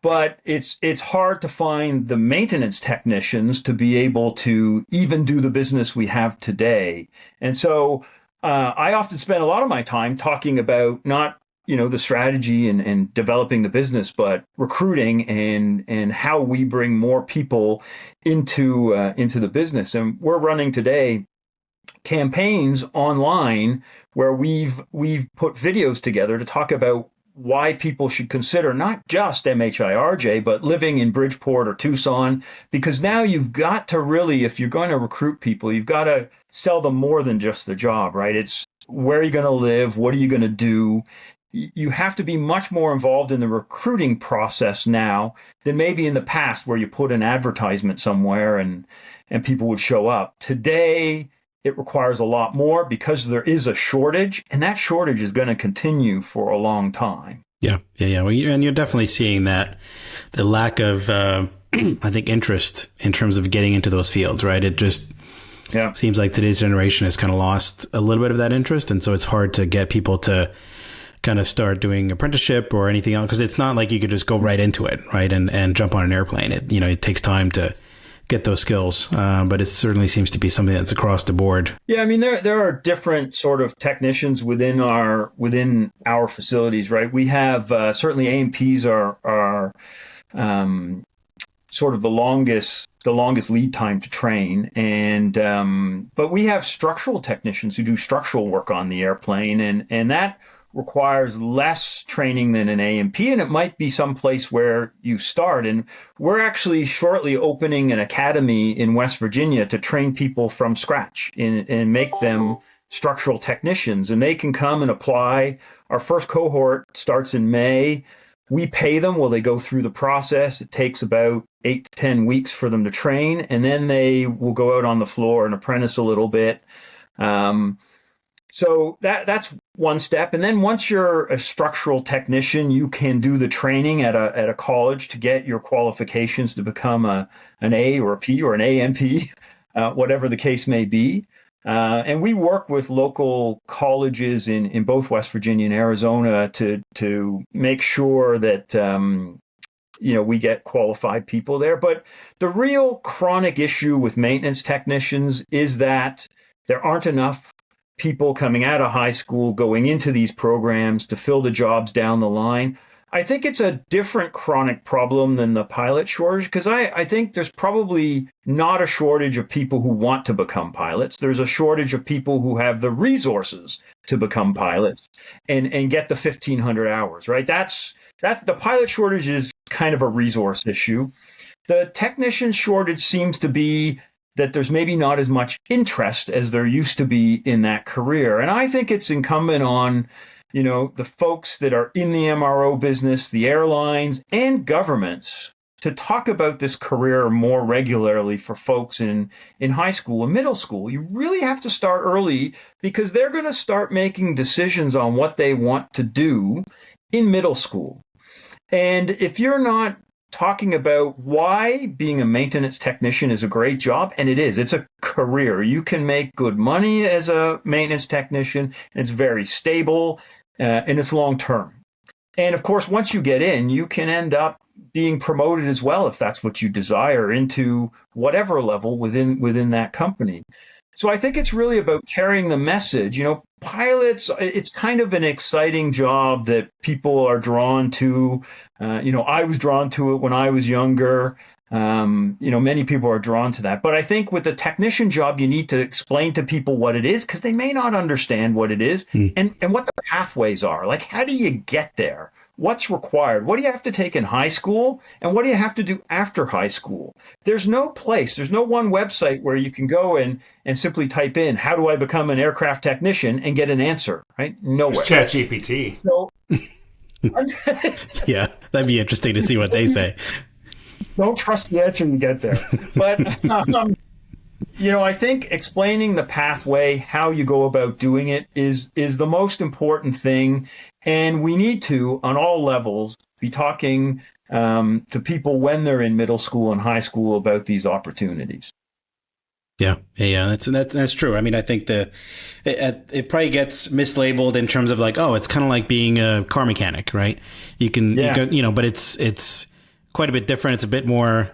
A: But it's hard to find the maintenance technicians to be able to even do the business we have today. And so I often spend a lot of my time talking about not the strategy and developing the business, but recruiting and how we bring more people into the business. And we're running today campaigns online where we've put videos together to talk about why people should consider not just MHIRJ, but living in Bridgeport or Tucson, because now you've got to really, if you're going to recruit people, you've got to sell them more than just the job, right? It's where are you going to live? What are you going to do? You have to be much more involved in the recruiting process now than maybe in the past where you put an advertisement somewhere and people would show up. Today, it requires a lot more because there is a shortage, and that shortage is going to continue for a long time.
C: Yeah. Well, and you're definitely seeing that the lack of, I think, interest in terms of getting into those fields, right? It just seems like today's generation has kind of lost a little bit of that interest, and so it's hard to get people to kind of start doing apprenticeship or anything else, because it's not like you could just go right into it, right, and jump on an airplane. It takes time to get those skills, but it certainly seems to be something that's across the board.
A: Yeah, there are different sort of technicians within our facilities, right? We have certainly A&Ps are sort of the longest lead time to train. And but we have structural technicians who do structural work on the airplane, and that requires less training than an A&P, and it might be someplace where you start. And we're actually shortly opening an academy in West Virginia to train people from scratch and make them structural technicians, and they can come and apply. Our first cohort starts in May. We pay them while they go through the process. It takes about 8 to 10 weeks for them to train, and then they will go out on the floor and apprentice a little bit. So that's one step. And then once you're a structural technician, you can do the training at a college to get your qualifications to become an A or a P or an A&P, whatever the case may be. And we work with local colleges in both West Virginia and Arizona to make sure that we get qualified people there. But the real chronic issue with maintenance technicians is that there aren't enough people coming out of high school going into these programs to fill the jobs down the line. I think it's a different chronic problem than the pilot shortage, because I think there's probably not a shortage of people who want to become pilots. There's a shortage of people who have the resources to become pilots and get the 1,500 hours, right? That's the pilot shortage is kind of a resource issue. The technician shortage seems to be that there's maybe not as much interest as there used to be in that career. And I think it's incumbent on, the folks that are in the MRO business, the airlines and governments to talk about this career more regularly for folks in high school and middle school. You really have to start early, because they're going to start making decisions on what they want to do in middle school. And if you're not talking about why being a maintenance technician is a great job, and it is, it's a career. You can make good money as a maintenance technician, and it's very stable, and it's long term. And of course, once you get in, you can end up being promoted as well, if that's what you desire, into whatever level within that company. So I think it's really about carrying the message. Pilots, it's kind of an exciting job that people are drawn to. I was drawn to it when I was younger. Many people are drawn to that. But I think with the technician job, you need to explain to people what it is, because they may not understand what it is and what the pathways are. Like, how do you get there? What's required? What do you have to take in high school? And what do you have to do after high school? There's no one website where you can go and simply type in, how do I become an aircraft technician, and get an answer, right? Nowhere.
B: It's ChatGPT.
A: So,
C: yeah, that'd be interesting to see what they say.
A: Don't trust the answer you get there. But, I think explaining the pathway, how you go about doing it is the most important thing. And we need to, on all levels, be talking to people when they're in middle school and high school about these opportunities.
C: Yeah, that's true. I mean, I think it probably gets mislabeled in terms of like, oh, it's kind of like being a car mechanic, right? You can, but it's quite a bit different. It's a bit more,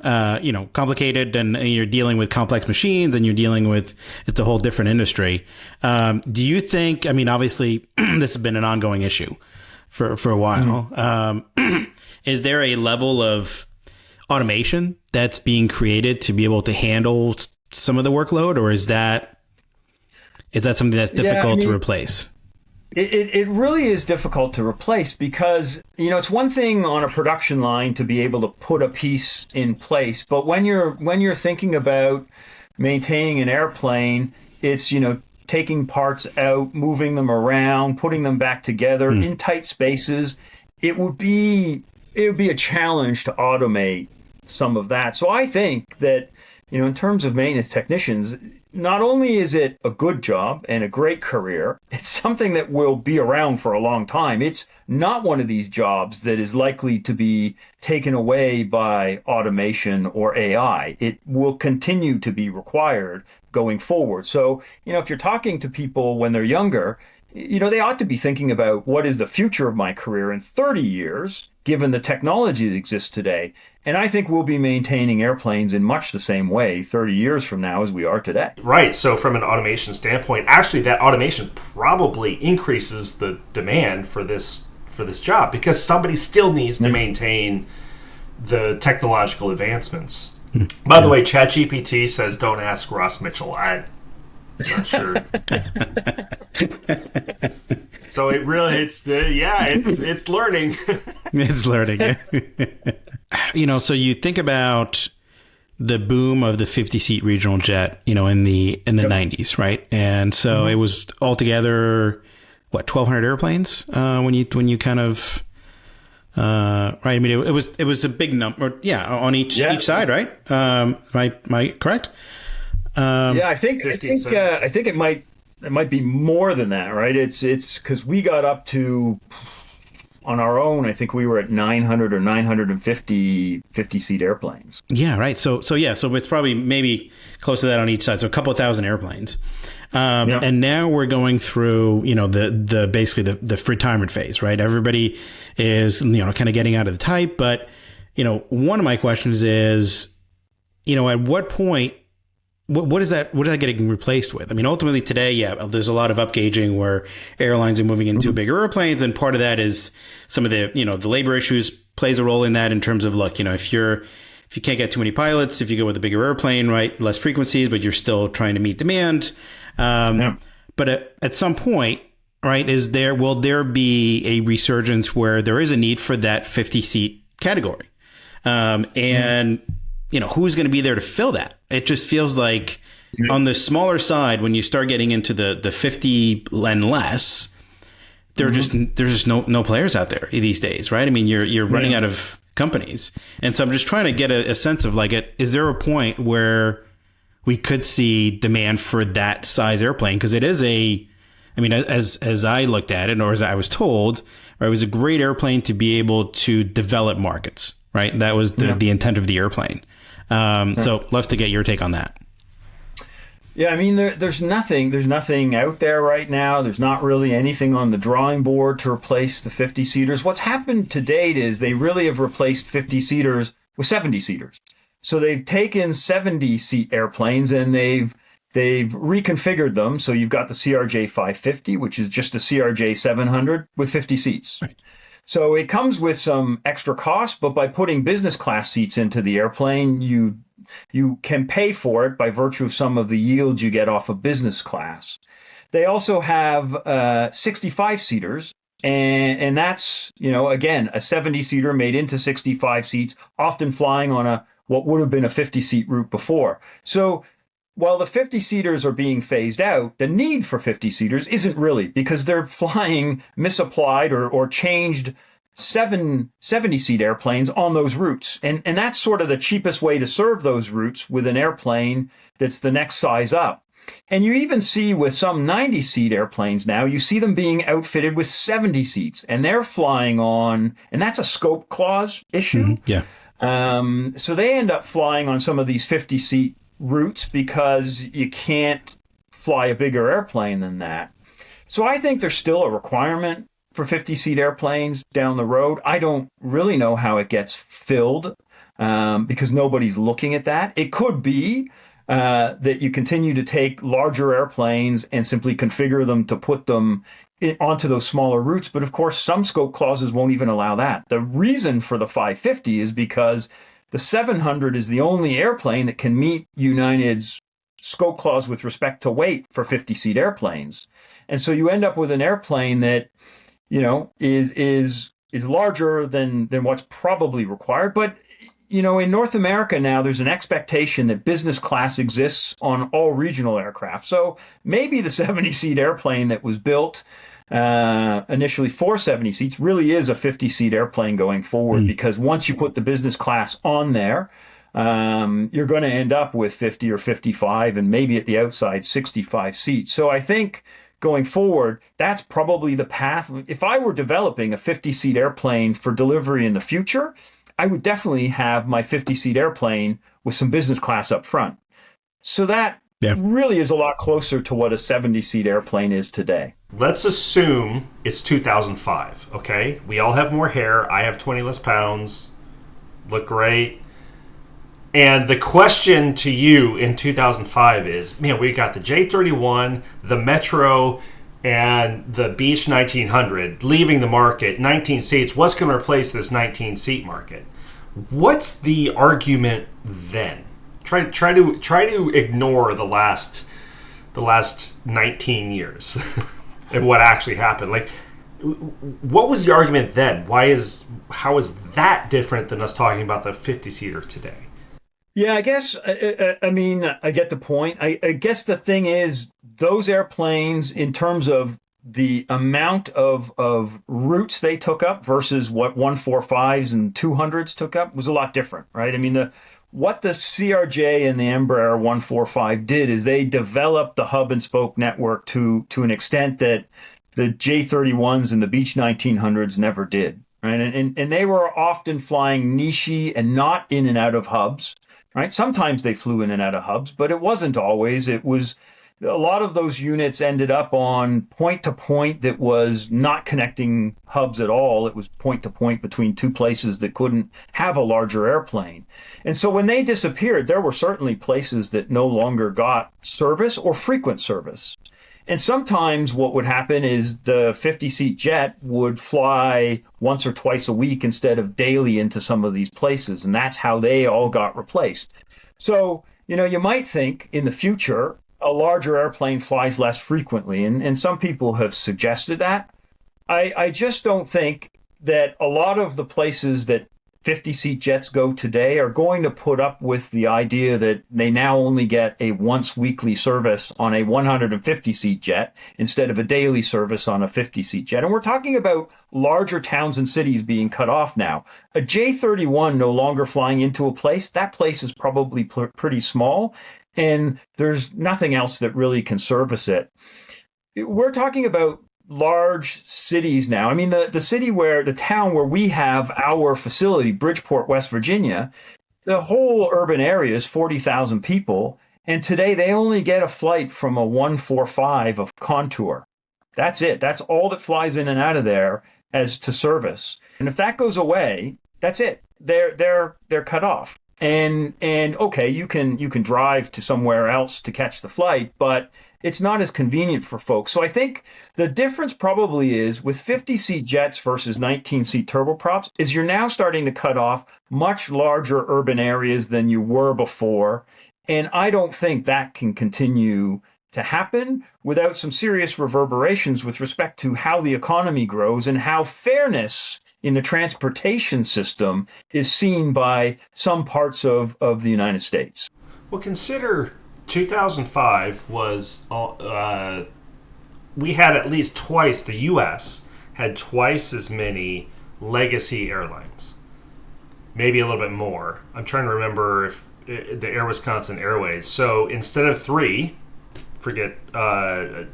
C: complicated, and you're dealing with complex machines, and you're dealing with, it's a whole different industry. Do you think, I mean, obviously this has been an ongoing issue for a while. Mm-hmm. Is there a level of automation that's being created to be able to handle some of the workload, or is that something that's difficult to replace?
A: It really is difficult to replace, because it's one thing on a production line to be able to put a piece in place, but when you're thinking about maintaining an airplane, it's taking parts out, moving them around, putting them back together in tight spaces. It would be a challenge to automate some of that. So I think that in terms of maintenance technicians, not only is it a good job and a great career, it's something that will be around for a long time. It's not one of these jobs that is likely to be taken away by automation or AI. It will continue to be required going forward. So, if you're talking to people when they're younger, they ought to be thinking about, what is the future of my career in 30 years, given the technology that exists today? And I think we'll be maintaining airplanes in much the same way 30 years from now as we are today.
B: Right. So from an automation standpoint, actually that automation probably increases the demand for this job, because somebody still needs to maintain the technological advancements. By the way, ChatGPT says don't ask Ross Mitchell. I'm not sure. So it really, it's learning.
C: It's learning. So you think about the boom of the 50-seat regional jet, in the 90s, right? And so it was altogether 1,200 airplanes when you kind of right. I mean, it was a big number, on each side, right? Am I correct?
A: I think it might be more than that, right? It's because we got up to, on our own, I think we were at 900 or 950 50-seat airplanes.
C: Yeah, right. So it's probably maybe close to that on each side. So a couple of thousand airplanes. And now we're going through, the basically the retirement phase, right? Everybody is, kind of getting out of the type. But, one of my questions is, at what point, what is that getting replaced with? I mean, ultimately today, there's a lot of upgauging where airlines are moving into bigger airplanes. And part of that is some of the, the labor issues plays a role in that in terms of, look, if you can't get too many pilots, if you go with a bigger airplane, right, less frequencies, but you're still trying to meet demand. But at some point, right, will there be a resurgence where there is a need for that 50-seat category? And who's going to be there to fill that? It just feels like on the smaller side, when you start getting into the 50 and less, there's just no players out there these days, right? I mean, you're running out of companies. And so I'm just trying to get a sense of is there a point where we could see demand for that size airplane? Because it is as I looked at it, or as I was told, right, it was a great airplane to be able to develop markets, right? That was the intent of the airplane. So love to get your take on that.
A: Yeah, I mean, there's nothing out there right now. There's not really anything on the drawing board to replace the 50-seaters. What's happened to date is they really have replaced 50-seaters with 70-seaters. So they've taken 70-seat airplanes and they've reconfigured them. So you've got the CRJ-550, which is just a CRJ-700 with 50 seats. Right. So it comes with some extra cost, but by putting business class seats into the airplane, you can pay for it by virtue of some of the yields you get off of business class. They also have 65-seaters, and that's, again, a 70-seater made into 65 seats, often flying on what would have been a 50-seat route before. So while the 50-seaters are being phased out, the need for 50-seaters isn't really, because they're flying misapplied or changed 70-seat airplanes on those routes. And that's sort of the cheapest way to serve those routes with an airplane that's the next size up. And you even see with some 90-seat airplanes now, you see them being outfitted with 70 seats, and they're flying on, and that's a scope clause issue.
C: Yeah.
A: So they end up flying on some of these 50-seat routes because you can't fly a bigger airplane than that. So I think there's still a requirement for 50-seat airplanes down the road. I don't really know how it gets filled because nobody's looking at that. It could be that you continue to take larger airplanes and simply configure them to put them onto those smaller routes. But of course, some scope clauses won't even allow that. The reason for the 550 is because the 700 is the only airplane that can meet United's scope clause with respect to weight for 50-seat airplanes. And so you end up with an airplane that, is larger than what's probably required. But, in North America now, there's an expectation that business class exists on all regional aircraft. So maybe the 70-seat airplane that was built initially for 70 seats really is a 50-seat airplane going forward, because once you put the business class on there, you're going to end up with 50 or 55 and maybe at the outside 65 seats. So I think going forward, that's probably the path. If I were developing a 50-seat airplane for delivery in the future, I would definitely have my 50-seat airplane with some business class up front. So that really is a lot closer to what a 70-seat airplane is today.
B: Let's assume it's 2005, okay? We all have more hair. I have 20 less pounds. Look great. And the question to you in 2005 is, we got the J31, the Metro, and the Beech 1900 leaving the market, 19 seats. What's going to replace this 19-seat market? What's the argument then? Try to ignore the last 19 years and what actually happened. Like, what was the argument then? How is that different than us talking about the 50-seater today?
A: Yeah, I guess, I mean, I get the point. I guess the thing is, those airplanes, in terms of the amount of routes they took up versus what 145s and 200s took up, was a lot different, right? I mean, what the CRJ and the Embraer 145 did is they developed the hub and spoke network to an extent that the J31s and the Beech 1900s never did, right? And they were often flying niche and not in and out of hubs, right? Sometimes they flew in and out of hubs, but it wasn't always. It was a lot of those units ended up on point to point that was not connecting hubs at all. It was point to point between two places that couldn't have a larger airplane. And so when they disappeared, there were certainly places that no longer got service or frequent service. And sometimes what would happen is the 50-seat jet would fly once or twice a week instead of daily into some of these places. And that's how they all got replaced. So, you might think in the future, a larger airplane flies less frequently. And some people have suggested that. I just don't think that a lot of the places that 50-seat jets go today are going to put up with the idea that they now only get a once weekly service on a 150-seat jet instead of a daily service on a 50-seat jet. And we're talking about larger towns and cities being cut off now. A J31 no longer flying into a place, that place is probably pretty small, and there's nothing else that really can service it. We're talking about large cities now. I mean, the town where we have our facility, Bridgeport, West Virginia, the whole urban area is 40,000 people. And today they only get a flight from a 145 of Contour. That's it. That's all that flies in and out of there as to service. And if that goes away, that's it. They're cut off. And okay, you can drive to somewhere else to catch the flight, but it's not as convenient for folks. So I think the difference probably is with 50-seat jets versus 19-seat turboprops is you're now starting to cut off much larger urban areas than you were before. And I don't think that can continue to happen without some serious reverberations with respect to how the economy grows and how fairness in the transportation system is seen by some parts of the United States.
B: Well, consider 2005 was, we had at least twice, the U.S. had twice as many legacy airlines. Maybe a little bit more. I'm trying to remember if the Air Wisconsin Airways. So instead of 3, forget,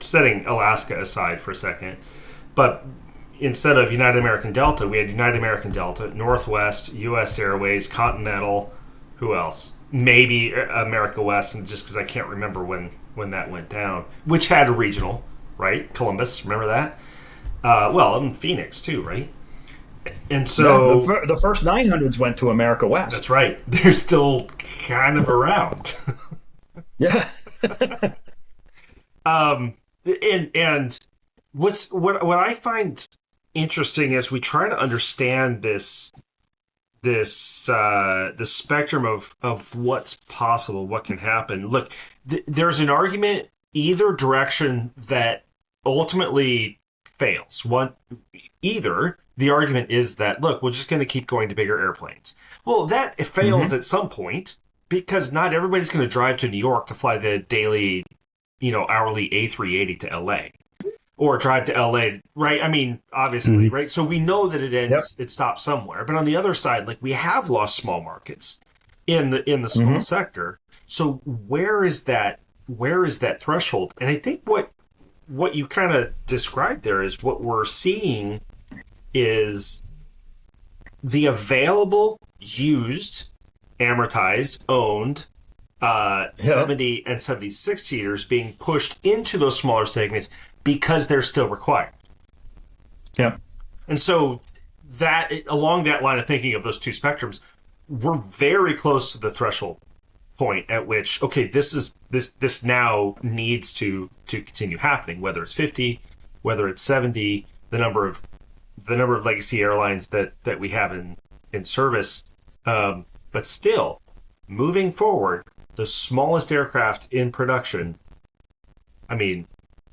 B: setting Alaska aside for a second, but instead of United American Delta, we had United American Delta, Northwest, U.S. Airways, Continental, who else? Maybe America West, and just because I can't remember when that went down, which had a regional, right? Columbus, remember that? Well, and Phoenix too, right? And so
A: the first 900s went to America West.
B: That's right. They're still kind of around.
A: Yeah.
B: And what I find interesting as we try to understand this the spectrum of what's possible, what can happen. Look, there's an argument either direction that ultimately fails. Either the argument is that, look, we're just going to keep going to bigger airplanes. Well, that fails at some point because not everybody's going to drive to New York to fly the daily, hourly A380 to LA. Or drive to LA, right? I mean, obviously, right? So we know that it ends, it stops somewhere. But on the other side, like, we have lost small markets in the small sector. So where is that threshold? And I think what you kind of described there is what we're seeing is the available, used, amortized, owned 70 and 76 seaters being pushed into those smaller segments because they're still required.
A: Yeah.
B: And so that, along that line of thinking of those two spectrums, we're very close to the threshold point at which, okay, this now needs to continue happening, whether it's 50, whether it's 70, the number of legacy airlines that we have in service
D: But still, moving forward, the smallest aircraft in production, I mean,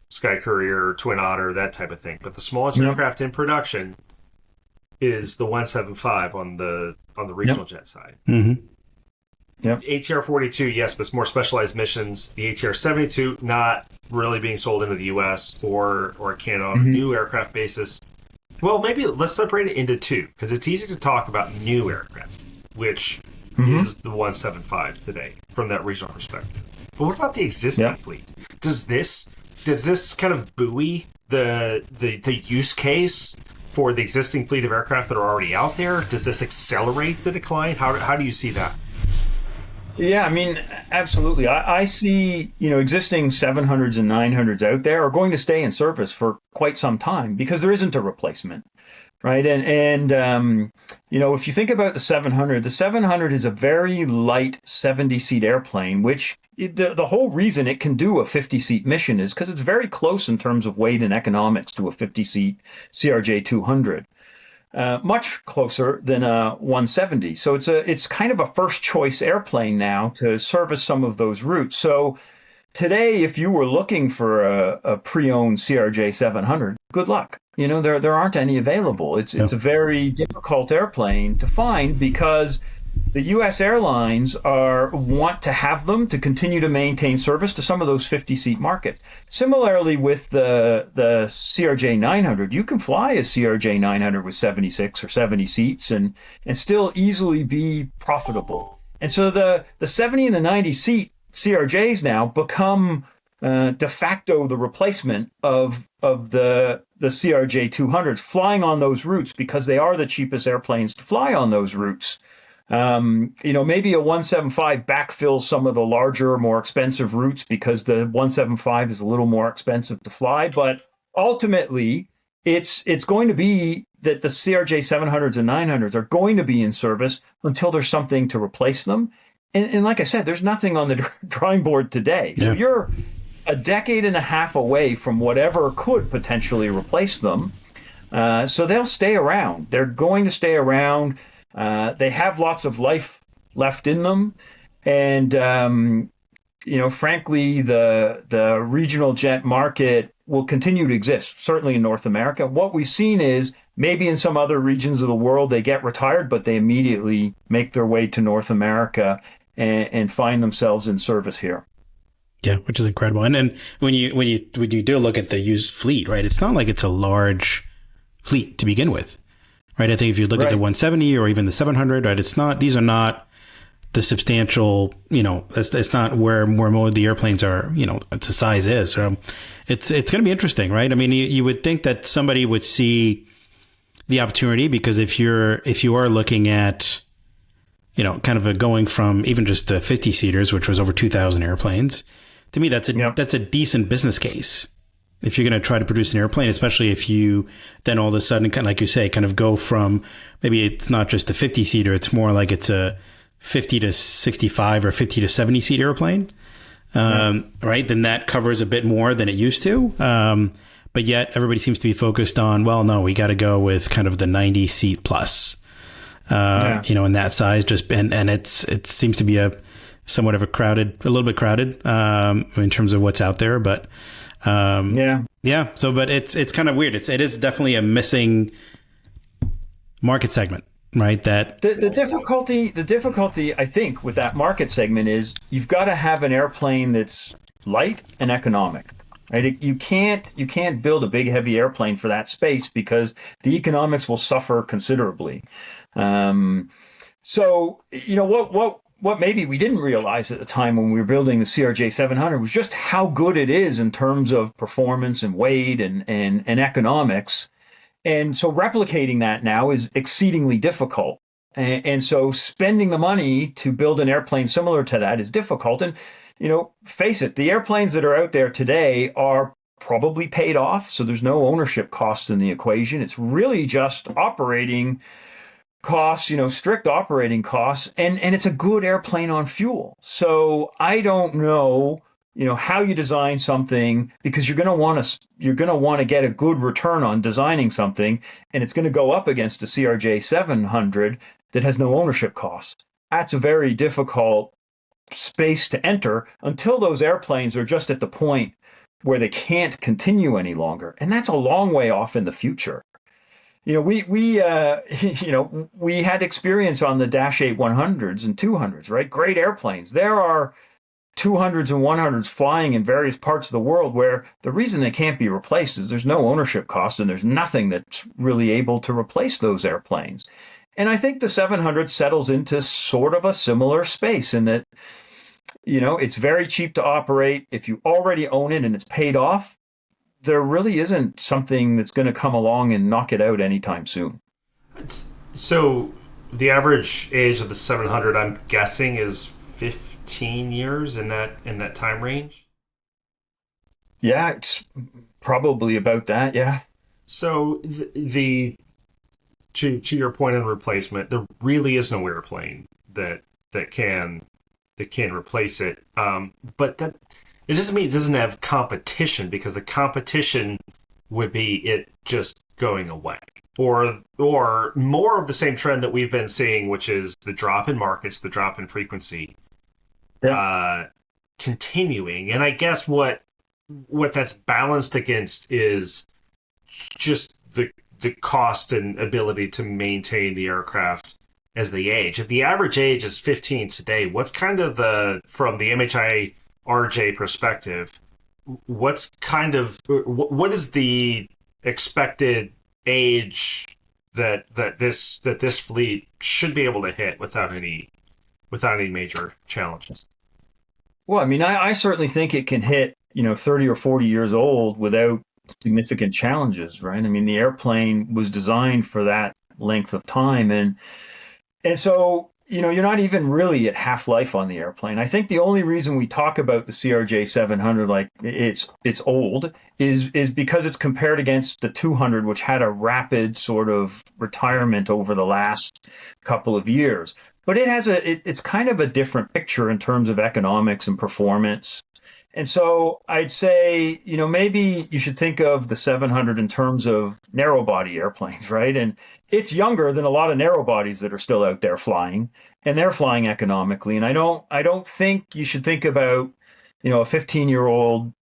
D: Sky Courier, Twin Otter, that type of thing, but the smallest aircraft in production is the 175 on the regional jet side.
C: Mm-hmm.
A: Yep.
D: ATR-42, yes, but it's more specialized missions. The ATR-72 not really being sold into the U.S. or Canada on a new aircraft basis. Well, maybe let's separate it into two, because it's easy to talk about new aircraft, which is the 175 today from that regional perspective. But what about the existing fleet? Does this kind of buoy the use case for the existing fleet of aircraft that are already out there? Does this accelerate the decline? How do you see that?
A: Yeah, I mean, absolutely. I see, existing 700s and 900s out there are going to stay in service for quite some time because there isn't a replacement, right? And if you think about the 700 is a very light 70-seat airplane, which the whole reason it can do a 50-seat mission is because it's very close in terms of weight and economics to a 50-seat CRJ-200. Much closer than a 170. So it's kind of a first choice airplane now to service some of those routes. So today, if you were looking for a pre-owned CRJ-700, good luck. There aren't any available. It's a very difficult airplane to find because the U.S. airlines want to have them to continue to maintain service to some of those 50-seat markets. Similarly, with the CRJ-900, you can fly a CRJ-900 with 76 or 70 seats and still easily be profitable. And so the 70 and the 90-seat CRJs now become de facto the replacement of the CRJ-200s flying on those routes because they are the cheapest airplanes to fly on those routes. Maybe a 175 backfills some of the larger, more expensive routes because the 175 is a little more expensive to fly. But ultimately, it's going to be that the CRJ-700s and 900s are going to be in service until there's something to replace them. And like I said, there's nothing on the drawing board today. So you're a decade and a half away from whatever could potentially replace them. So they'll stay around. They're going to stay around. They have lots of life left in them. And, frankly, the regional jet market will continue to exist, certainly in North America. What we've seen is maybe in some other regions of the world, they get retired, but they immediately make their way to North America and find themselves in service here.
C: Yeah, which is incredible. And then when you do look at the used fleet, right, it's not like it's a large fleet to begin with. Right, I think if you look at the 170 or even the 700, right, these are not the substantial, it's not where more of the airplanes are, it's the size is. So it's going to be interesting, right? I mean, you would think that somebody would see the opportunity because if you are looking at, kind of going from even just the 50 seaters, which was over 2,000 airplanes, to me, that's a decent business case. If you're going to try to produce an airplane, especially if you then all of a sudden, kind of like you say, kind of go from maybe it's not just a 50 seater, it's more like it's a 50 to 65 or 50 to 70 seat airplane, right? Then that covers a bit more than it used to. But yet everybody seems to be focused on, well, no, we got to go with kind of the 90 seat plus, in that size. And it seems to be somewhat of a little bit crowded in terms of what's out there, but. So, but it's kind of weird. It is definitely a missing market segment, right? That
A: the difficulty I think with that market segment is you've got to have an airplane that's light and economic, right? You can't build a big heavy airplane for that space because the economics will suffer considerably. So what maybe we didn't realize at the time when we were building the CRJ-700 was just how good it is in terms of performance and weight and economics. And so replicating that now is exceedingly difficult. And so spending the money to build an airplane similar to that is difficult. And, face it, the airplanes that are out there today are probably paid off. So there's no ownership cost in the equation. It's really just operating costs, strict operating costs, and it's a good airplane on fuel. So I don't know, how you design something because you're going to want to get a good return on designing something, and it's going to go up against a CRJ-700 that has no ownership costs. That's a very difficult space to enter until those airplanes are just at the point where they can't continue any longer. And that's a long way off in the future. We we had experience on the Dash 8 100s and 200s, right? Great airplanes. There are 200s and 100s flying in various parts of the world where the reason they can't be replaced is there's no ownership cost and there's nothing that's really able to replace those airplanes. And I think the 700 settles into sort of a similar space in that, it's very cheap to operate. If you already own it and it's paid off, there really isn't something that's going to come along and knock it out anytime soon.
D: So the average age of the 700, I'm guessing, is 15 years in that time range.
A: Yeah, it's probably about that. Yeah.
D: So to your point on replacement, there really is no airplane that can replace it. But that it doesn't mean it doesn't have competition, because the competition would be it just going away, or more of the same trend that we've been seeing, which is the drop in markets, the drop in frequency, continuing. And I guess what that's balanced against is just the cost and ability to maintain the aircraft as they age. If the average age is 15 today, what's kind of from the MHIRJ perspective, what is the expected age that this fleet should be able to hit without any major challenges?
A: Well, I mean, I certainly think it can hit, 30 or 40 years old without significant challenges, right? I mean, the airplane was designed for that length of time. And so, you're not even really at half-life on the airplane. I think the only reason we talk about the CRJ-700 like it's old is because it's compared against the 200, which had a rapid sort of retirement over the last couple of years. But it's kind of a different picture in terms of economics and performance. And so I'd say, maybe you should think of the 700 in terms of narrow body airplanes, right? And it's younger than a lot of narrow bodies that are still out there flying, and they're flying economically. And I don't think you should think about, a 15-year-old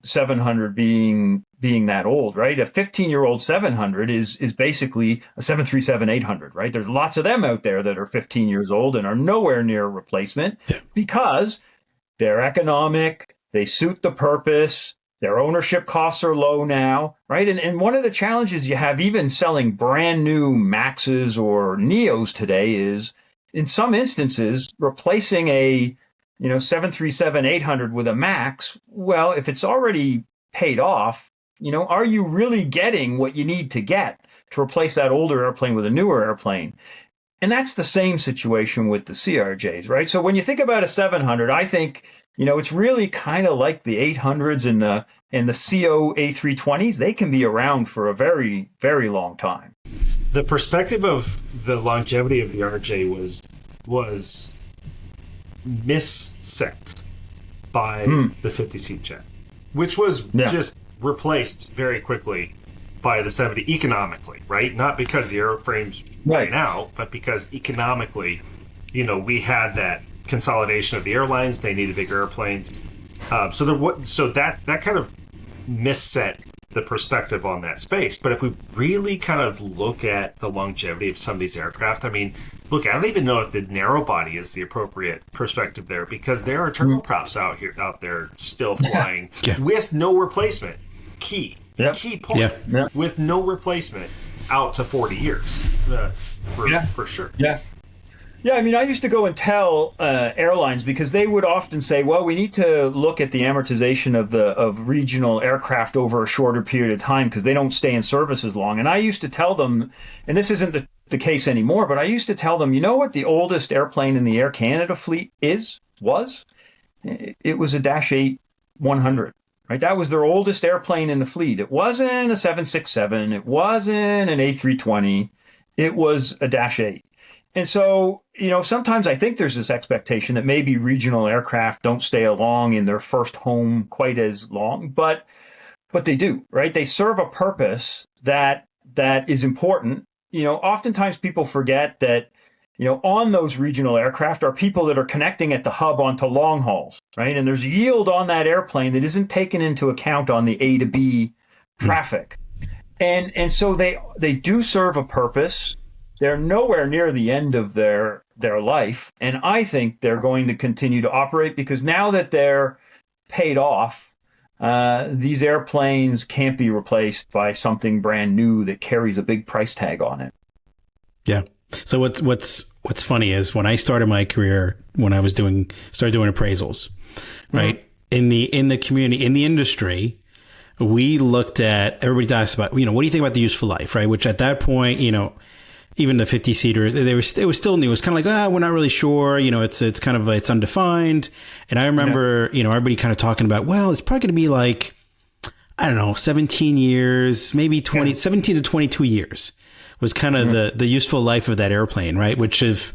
A: 700 being that old, right? A 15-year-old 700 is basically a 737-800, right? There's lots of them out there that are 15 years old and are nowhere near replacement because they're economic. They suit the purpose. Their ownership costs are low now, right? And one of the challenges you have even selling brand new Maxes or Neos today is, in some instances, replacing a 737-800 with a Max. Well, if it's already paid off, are you really getting what you need to get to replace that older airplane with a newer airplane? And that's the same situation with the CRJs, right? So when you think about a 700, I think it's really kind of like the 800s and the CO A320s. They can be around for a very, very long time.
D: The perspective of the longevity of the RJ was misset by the 50-seat jet, which was just replaced very quickly by the 70 economically, right? Not because the airframes ran out, but because economically, we had that consolidation of the airlines. They needed bigger airplanes, so that kind of misset the perspective on that space. But if we really kind of look at the longevity of some of these aircraft, I mean, look, I don't even know if the narrow body is the appropriate perspective there, because there are turboprops out there still flying with no replacement. Key point with no replacement out to 40 years for sure.
A: Yeah, I mean, I used to go and tell airlines, because they would often say, well, we need to look at the amortization of regional aircraft over a shorter period of time because they don't stay in service as long. And I used to tell them, and this isn't the case anymore, but I used to tell them, you know what the oldest airplane in the Air Canada fleet was? It was a Dash 8 100. Right, that was their oldest airplane in the fleet. It wasn't a 767. It wasn't an A320. It was a Dash 8. And so, sometimes I think there's this expectation that maybe regional aircraft don't stay along in their first home quite as long, but they do, right? They serve a purpose that is important. Oftentimes people forget that on those regional aircraft are people that are connecting at the hub onto long hauls, right? And there's yield on that airplane that isn't taken into account on the A to B traffic. And so they do serve a purpose. They're nowhere near the end of their life. And I think they're going to continue to operate because now that they're paid off, these airplanes can't be replaced by something brand new that carries a big price tag on it.
C: Yeah. So what's funny is when I started my career, when I was started doing appraisals, right? In the community, in the industry, we looked at, everybody asked about, what do you think about the useful life, right? Which at that point, even the 50-seaters, it was still new. It was kind of like, we're not really sure. It's kind of, it's undefined. And I remember, everybody kind of talking about, well, it's probably going to be like, I don't know, 17 years, maybe 17 to 22 years was kind of the useful life of that airplane, right? Which if,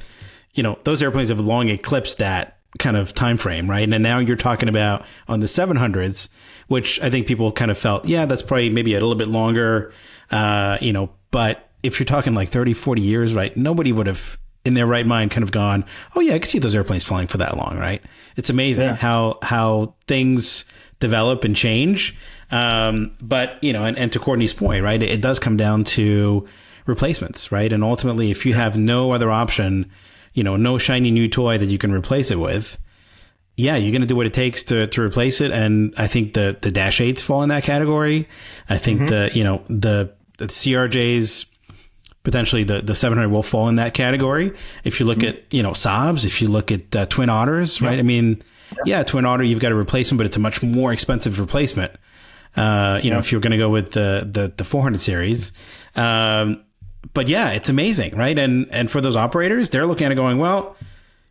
C: those airplanes have long eclipsed that kind of time frame, right? And then now you're talking about on the 700s, which I think people kind of felt, that's probably maybe a little bit longer, but if you're talking like 30, 40 years, right, nobody would have in their right mind kind of gone, oh yeah, I can see those airplanes flying for that long, right? It's amazing how things develop and change. But, and to Courtney's point, right, it does come down to replacements, right? And ultimately, if you have no other option, no shiny new toy that you can replace it with, you're going to do what it takes to replace it. And I think the Dash 8s fall in that category. I think the CRJs, potentially the 700 will fall in that category. If you look at, Saabs, if you look at Twin Otters, right? I mean, Twin Otter, you've got to replace them, but it's a much more expensive replacement. If you're going to go with the 400 series. But it's amazing, right? And for those operators, they're looking at it going, well,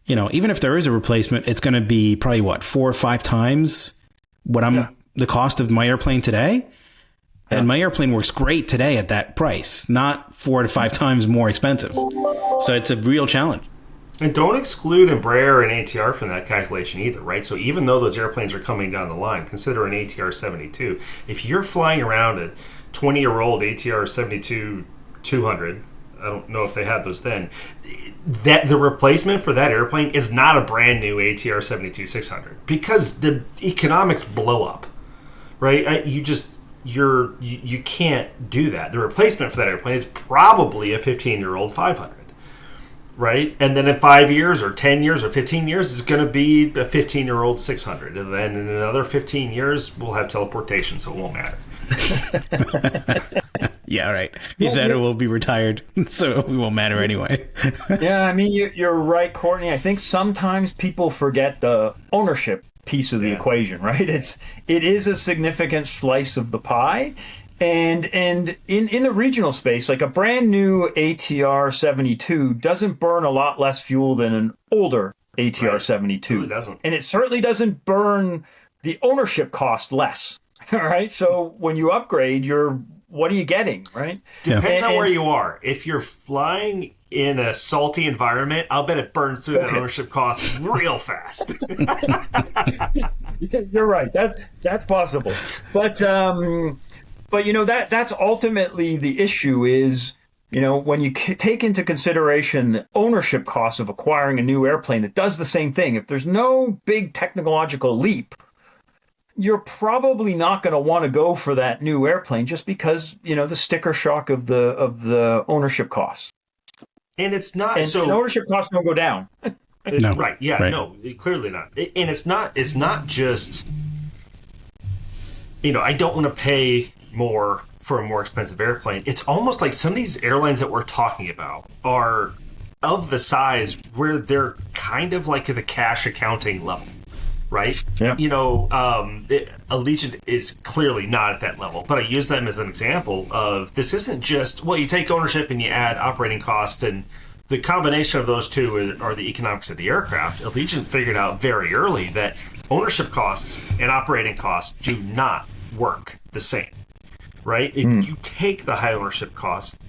C: even if there is a replacement, it's going to be probably 4 or 5 times what the cost of my airplane today. And my airplane works great today at that price, not 4 to 5 times more expensive. So it's a real challenge.
D: And don't exclude Embraer and ATR from that calculation either, right? So even though those airplanes are coming down the line, consider an ATR 72. If you're flying around a 20-year-old ATR 72-200, I don't know if they had those then, that the replacement for that airplane is not a brand new ATR 72-600 because the economics blow up, right? You can't do that. The replacement for that airplane is probably a 15-year-old 500. Right? And then in 5 years or 10 years or 15 years, it's going to be a 15-year-old 600. And then in another 15 years, we'll have teleportation, so it won't matter.
C: Right. That will be retired, so it won't matter anyway.
A: I mean, you're right, Courtney. I think sometimes people forget the ownership piece of the equation, right? It is a significant slice of the pie. And in the regional space, like a brand new ATR 72 doesn't burn a lot less fuel than an older ATR 72.
D: It really doesn't.
A: And it certainly doesn't burn the ownership cost less. All right. So when you upgrade, what are you getting, right?
D: Depends on where you are. If you're flying in a salty environment, I'll bet it burns through that ownership cost real fast.
A: You're right. That's possible. But that's ultimately the issue is, when you take into consideration the ownership costs of acquiring a new airplane that does the same thing, if there's no big technological leap, you're probably not going to want to go for that new airplane just because, the sticker shock of the ownership costs.
D: And it's not
A: and ownership costs don't go down.
C: No.
D: Right. Yeah. Right. No, clearly not. And it's not just, I don't want to pay more for a more expensive airplane. It's almost like some of these airlines that we're talking about are of the size where they're kind of like at the cash accounting level, right?
A: Yeah.
D: Allegiant is clearly not at that level, but I use them as an example of this isn't just, you take ownership and you add operating cost, and the combination of those two are the economics of the aircraft. Allegiant figured out very early that ownership costs and operating costs do not work the same. Right? If you take the high ownership cost,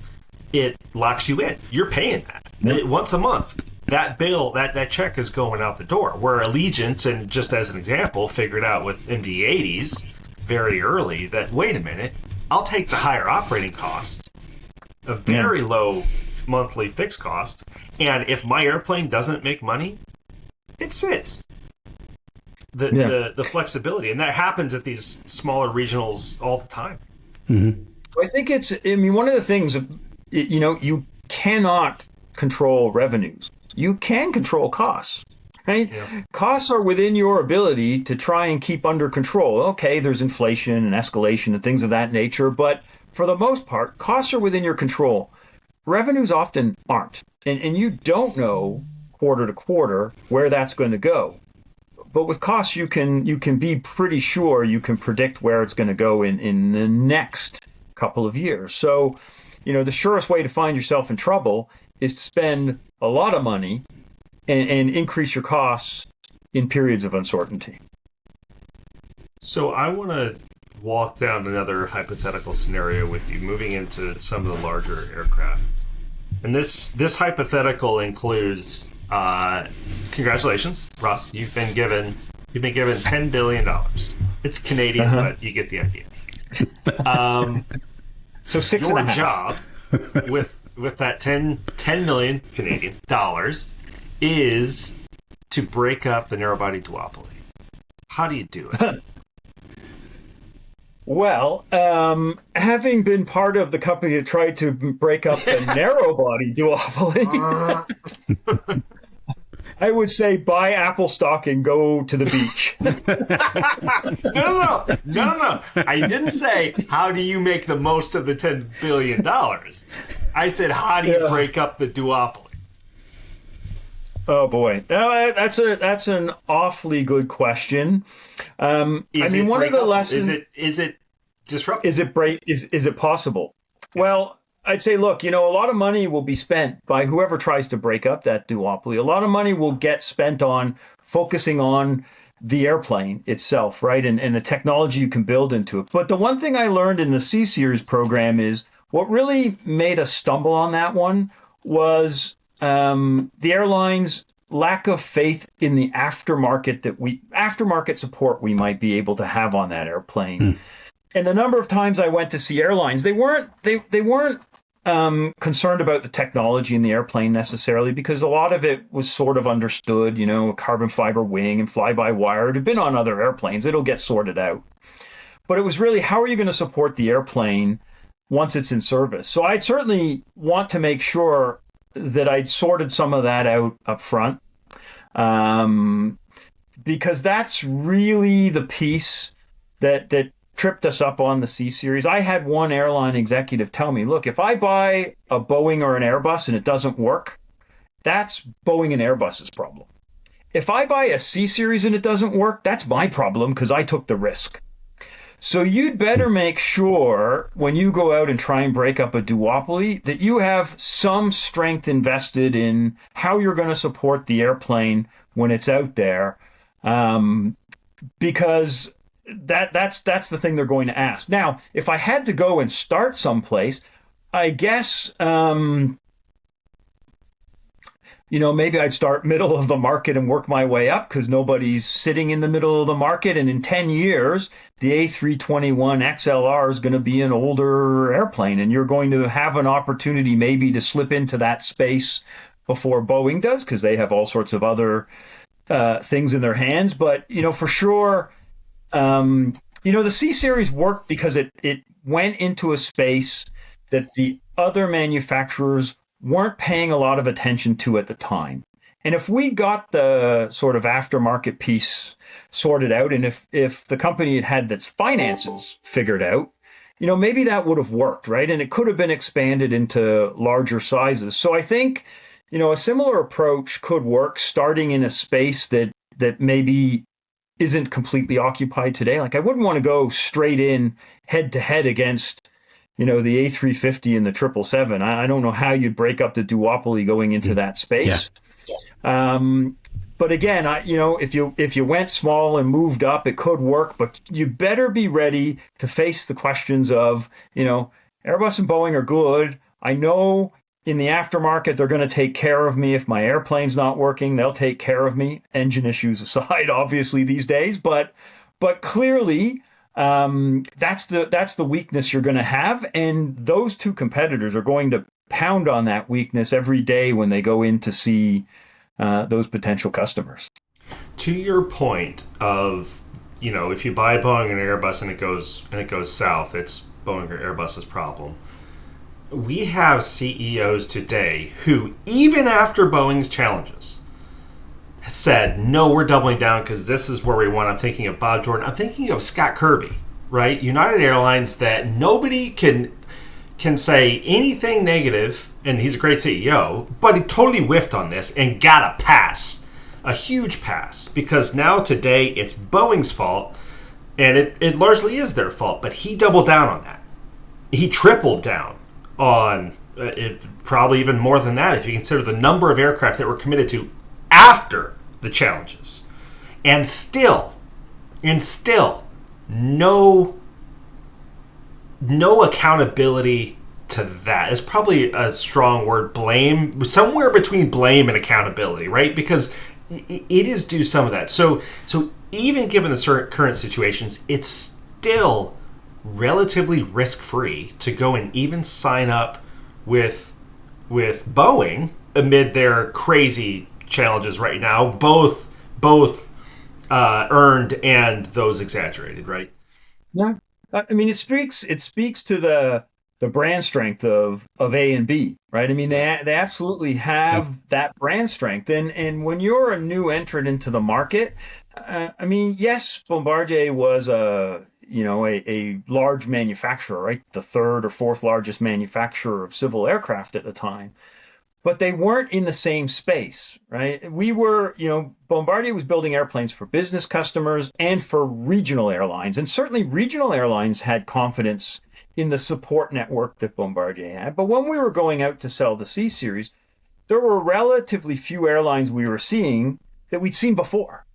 D: it locks you in. You're paying that. Once a month. That bill, that check is going out the door. Where Allegiant, and just as an example, figured out with MD-80s very early that, wait a minute, I'll take the higher operating cost, a very low monthly fixed cost, and if my airplane doesn't make money, it sits. The flexibility, and that happens at these smaller regionals all the time.
C: Mm-hmm.
A: I think one of the things, you cannot control revenues. You can control costs, right? Yeah. Costs are within your ability to try and keep under control. Okay, there's inflation and escalation and things of that nature, but for the most part, costs are within your control. Revenues often aren't, and you don't know quarter to quarter where that's going to go. But with costs, you can be pretty sure you can predict where it's going to go in the next couple of years. So, the surest way to find yourself in trouble is to spend a lot of money and increase your costs in periods of uncertainty.
D: So I want to walk down another hypothetical scenario with you, moving into some of the larger aircraft. And this hypothetical includes, congratulations, Ross, you've been given $10 billion. It's Canadian, but you get the idea.
A: So $6.5
D: your job with that 10 million Canadian dollars is to break up the narrow-body duopoly. How do you do it?
A: Well, having been part of the company that tried to break up the narrow-body duopoly, I would say buy Apple stock and go to the beach.
D: No. I didn't say, how do you make the most of the $10 billion? I said, how do you break up the duopoly?
A: Oh boy, no, that's an awfully good question. One of the lessons
D: is it disruptive?
A: Is it possible? Yeah. Well, I'd say, look, a lot of money will be spent by whoever tries to break up that duopoly. A lot of money will get spent on focusing on the airplane itself, right, and the technology you can build into it. But the one thing I learned in the C-Series program is what really made us stumble on that one was the airlines' lack of faith in the aftermarket support we might be able to have on that airplane. And the number of times I went to see airlines, they weren't concerned about the technology in the airplane necessarily, because a lot of it was sort of understood, carbon fiber wing and fly-by-wire. It had been on other airplanes. It'll get sorted out. But it was really, how are you going to support the airplane once it's in service? So I'd certainly want to make sure that I'd sorted some of that out up front, because that's really the piece that tripped us up on the C-Series. I had one airline executive tell me, look, if I buy a Boeing or an Airbus and it doesn't work, that's Boeing and Airbus's problem. If I buy a C-Series and it doesn't work, that's my problem because I took the risk. So you'd better make sure when you go out and try and break up a duopoly that you have some strength invested in how you're going to support the airplane when it's out there, because that's the thing they're going to ask. Now, if I had to go and start someplace, I guess maybe I'd start middle of the market and work my way up, because nobody's sitting in the middle of the market. And in 10 years, the A321XLR is going to be an older airplane, and you're going to have an opportunity maybe to slip into that space before Boeing does, because they have all sorts of other things in their hands. But, for sure, the C-Series worked because it went into a space that the other manufacturers weren't paying a lot of attention to at the time. And if we got the sort of aftermarket piece sorted out, and if the company had its finances figured out, maybe that would have worked, right? And it could have been expanded into larger sizes. So I think, a similar approach could work, starting in a space that maybe isn't completely occupied today. Like, I wouldn't want to go straight in head to head against the A350 and the 777. I don't know how you'd break up the duopoly going into that space. Yeah. But again, if you went small and moved up, it could work. But you better be ready to face the questions of, Airbus and Boeing are good. I know in the aftermarket they're going to take care of me if my airplane's not working. They'll take care of me. Engine issues aside, obviously these days, but clearly. That's the weakness you're going to have, and those two competitors are going to pound on that weakness every day when they go in to see those potential customers.
D: To your point of, if you buy Boeing and Airbus and it goes south, it's Boeing or Airbus's problem. We have CEOs today who, even after Boeing's challenges, said, no, we're doubling down because this is where we want. I'm thinking of Bob Jordan. I'm thinking of Scott Kirby, right? United Airlines, that nobody can say anything negative, and he's a great CEO, but he totally whiffed on this and got a pass, a huge pass, because now today it's Boeing's fault, and it largely is their fault, but he doubled down on that. He tripled down on it, probably even more than that if you consider the number of aircraft that were committed to after the challenges. And still, no accountability to that. It's probably a strong word, blame, somewhere between blame and accountability, right? Because it is due some of that. So even given the current situations, it's still relatively risk-free to go and even sign up with Boeing amid their crazy challenges right now, both earned and those exaggerated, right?
A: Yeah, I mean, it speaks to the brand strength of A and B, right? I mean, they absolutely have that brand strength, and when you're a new entrant into the market, I mean, yes, Bombardier was a large manufacturer, right? The third or fourth largest manufacturer of civil aircraft at the time. But they weren't in the same space, right? We were, Bombardier was building airplanes for business customers and for regional airlines. And certainly regional airlines had confidence in the support network that Bombardier had. But when we were going out to sell the C Series, there were relatively few airlines we were seeing that we'd seen before.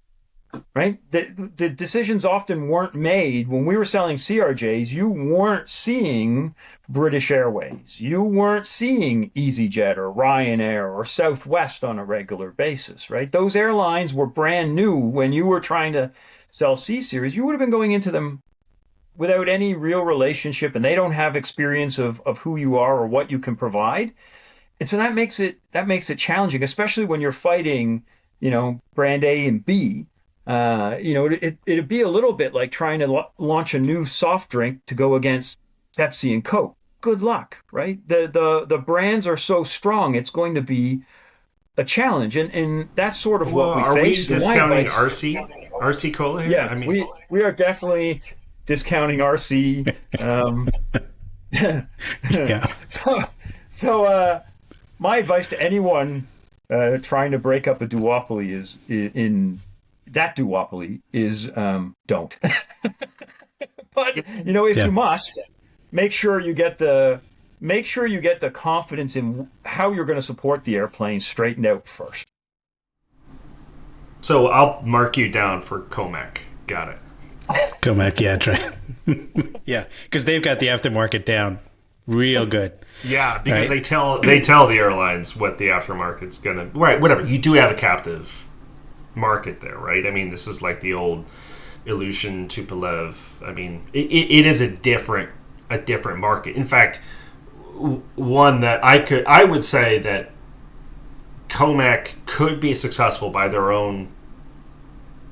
A: Right? The decisions often weren't made when we were selling CRJs. You weren't seeing British Airways. You weren't seeing EasyJet or Ryanair or Southwest on a regular basis, right? Those airlines were brand new when you were trying to sell C Series. You would have been going into them without any real relationship, and they don't have experience of who you are or what you can provide. And so that makes it challenging, especially when you're fighting, brand A and B. It'd be a little bit like trying to launch a new soft drink to go against Pepsi and Coke. Good luck, right? The brands are so strong, it's going to be a challenge, and that's sort of what we face.
D: Are we discounting RC Cola here?
A: Yeah, I mean, we are definitely discounting RC.
C: Yeah.
A: So my advice to anyone trying to break up a duopoly is don't. But if you must, make sure you get the confidence in how you're going to support the airplane straightened out first.
D: So I'll mark you down for Comac. Got it.
C: Comac, yeah, try. Yeah, because they've got the aftermarket down real good.
D: Yeah, because they tell the airlines what the aftermarket's gonna whatever. You do have a captive market there, right? I mean, this is like the old Ilyushin Tupolev. I mean, it is a different market. In fact, one that I would say that Comac could be successful by their own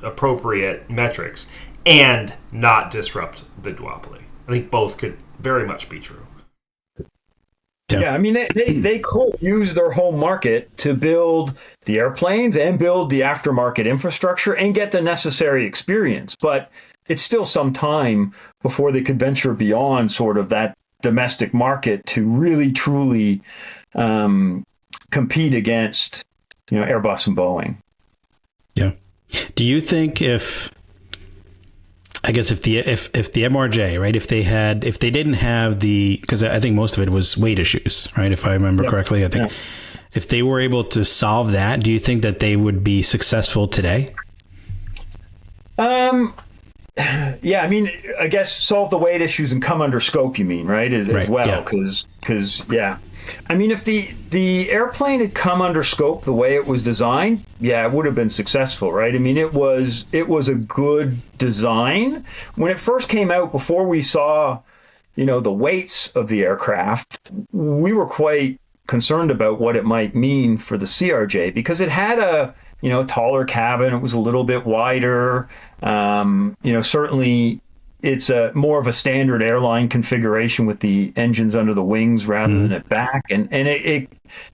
D: appropriate metrics and not disrupt the duopoly. I think both could very much be true.
A: Yeah, I mean, they could use their home market to build the airplanes and build the aftermarket infrastructure and get the necessary experience. But it's still some time before they could venture beyond sort of that domestic market to really, truly compete against, Airbus and Boeing.
C: Yeah. Do you think if the MRJ, right, if they didn't have because I think most of it was weight issues, right? If I remember correctly, I think if they were able to solve that, do you think that they would be successful today?
A: Yeah, I mean, I guess solve the weight issues and come under scope, you mean, right? As well, because I mean, if the airplane had come under scope the way it was designed, it would have been successful, right? I mean, it was a good design. When it first came out, before we saw, the weights of the aircraft, we were quite concerned about what it might mean for the CRJ, because it had a taller cabin. It was a little bit wider. Certainly it's a more of a standard airline configuration with the engines under the wings rather than at back, and it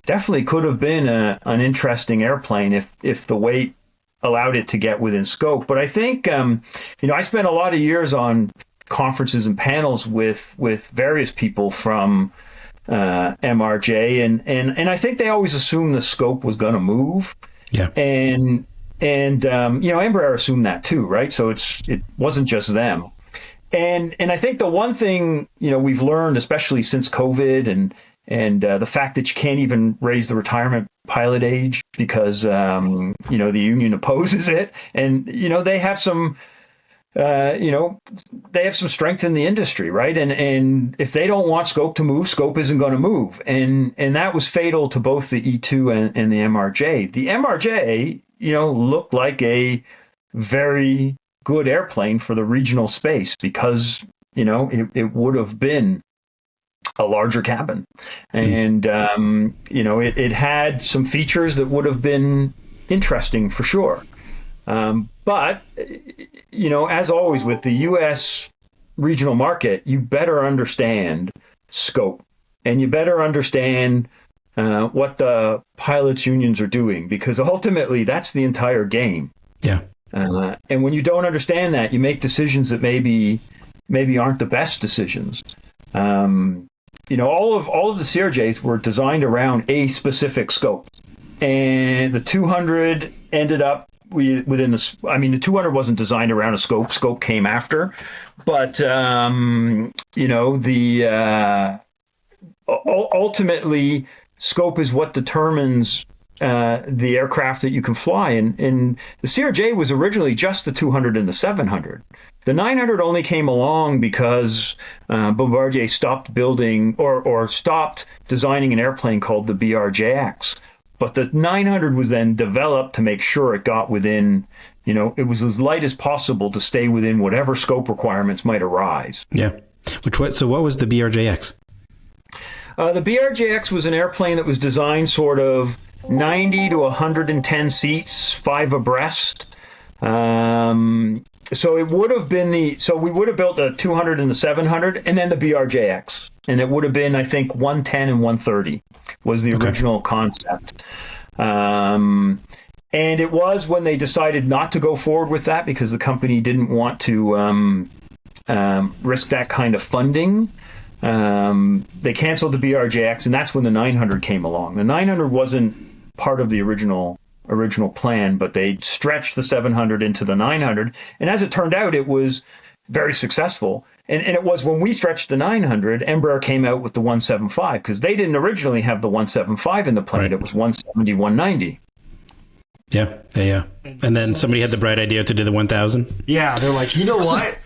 A: definitely could have been an interesting airplane if the weight allowed it to get within scope. But I think I spent a lot of years on conferences and panels with various people from MRJ, and I think they always assumed the scope was going to move.
C: Yeah.
A: And Embraer assumed that too, right? So it wasn't just them. And I think the one thing we've learned, especially since COVID and the fact that you can't even raise the retirement pilot age because the union opposes it, and they have some strength in the industry, right? And if they don't want scope to move, scope isn't going to move, and that was fatal to both the E2 and the MRJ. The MRJ, looked like a very good airplane for the regional space because it would have been a larger cabin, and it had some features that would have been interesting for sure. But as always with the U.S. regional market, you better understand scope, and you better understand what the pilots' unions are doing, because ultimately that's the entire game.
C: Yeah.
A: And when you don't understand that, you make decisions that maybe aren't the best decisions. All of the CRJs were designed around a specific scope, and the 200 ended up within the. I mean, the 200 wasn't designed around a scope. Scope came after, but ultimately, scope is what determines the aircraft that you can fly. And the CRJ was originally just the 200 and the 700. The 900 only came along because Bombardier stopped building or stopped designing an airplane called the BRJX. But the 900 was then developed to make sure it got within, it was as light as possible to stay within whatever scope requirements might arise.
C: Yeah. So what was the BRJX?
A: The BRJX was an airplane that was designed sort of 90 to 110 seats, 5 abreast. So it would have been we would have built a 200 and the 700 and then the BRJX. And it would have been, I think, 110 and 130 was the original concept. And it was when they decided not to go forward with that because the company didn't want to risk that kind of funding. They canceled the BRJX, and that's when the 900 came along. The 900 wasn't part of the original plan, but they stretched the 700 into the 900. And as it turned out, it was very successful. And it was when we stretched the 900, Embraer came out with the 175 because they didn't originally have the 175 in the plane. Right. It was 170, 190.
C: Yeah. And then somebody had the bright idea to do the 1000.
D: Yeah, they're like, you know what?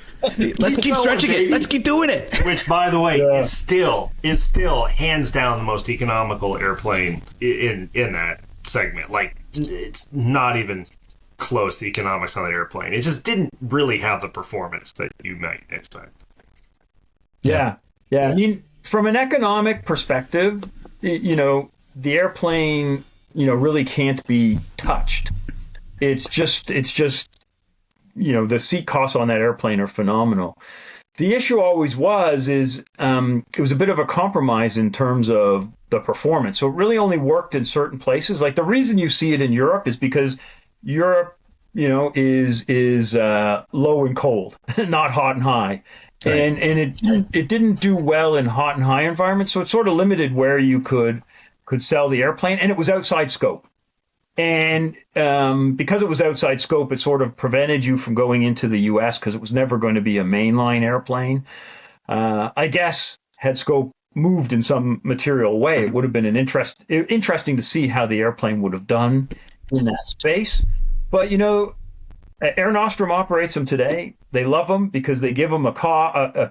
C: Let's keep stretching it. Let's keep doing it.
D: Which, by the way, is still hands down the most economical airplane in that segment. Like, it's not even close to the economics on the airplane. It just didn't really have the performance that you might expect.
A: Yeah. I mean, from an economic perspective, the airplane, really can't be touched. It's just. The seat costs on that airplane are phenomenal. The issue always it was a bit of a compromise in terms of the performance. So it really only worked in certain places. Like the reason you see it in Europe is because Europe, is low and cold, not hot and high. Right. And it didn't do well in hot and high environments. So it sort of limited where you could sell the airplane, and it was outside scope. And because it was outside scope, it sort of prevented you from going into the U.S. because it was never going to be a mainline airplane. I guess had scope moved in some material way, it would have been interesting to see how the airplane would have done in that space. But, Air Nostrum operates them today. They love them because they give them a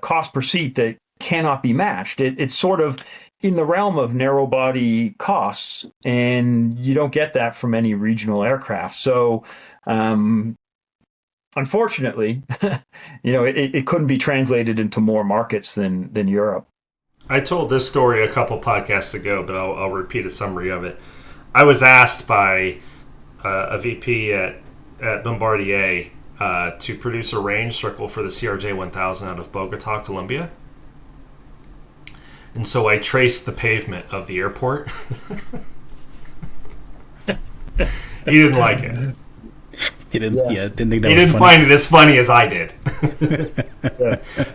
A: cost per seat that cannot be matched. It's sort of in the realm of narrow body costs, and you don't get that from any regional aircraft. So, unfortunately, it couldn't be translated into more markets than Europe.
D: I told this story a couple podcasts ago, but I'll repeat a summary of it. I was asked by a VP at Bombardier to produce a range circle for the CRJ-1000 out of Bogota, Colombia. And so I traced the pavement of the airport. He didn't like it.
C: He didn't. Yeah, didn't think that.
D: He
C: was
D: didn't
C: funny.
D: find it as funny as I did.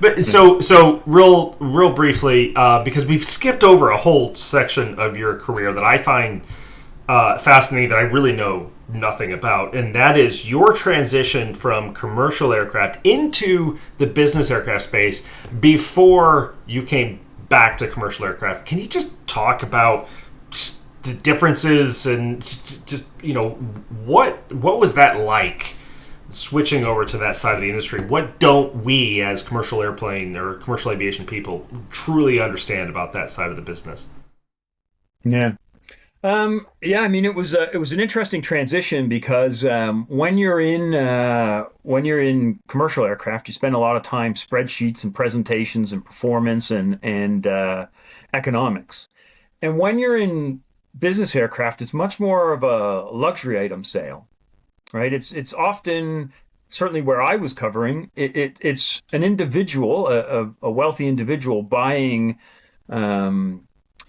D: But so real briefly, because we've skipped over a whole section of your career that I find fascinating, that I really know nothing about, and that is your transition from commercial aircraft into the business aircraft space before you came back to commercial aircraft. Can you just talk about the differences and just what was that like, switching over to that side of the industry? What don't we as commercial airplane or commercial aviation people truly understand about that side of the business?
A: Yeah. I mean, it was an interesting transition because when you're in commercial aircraft, you spend a lot of time spreadsheets and presentations and performance and economics. And when you're in business aircraft, it's much more of a luxury item sale, right? It's often, certainly where I was covering, it's an individual, a wealthy individual buying a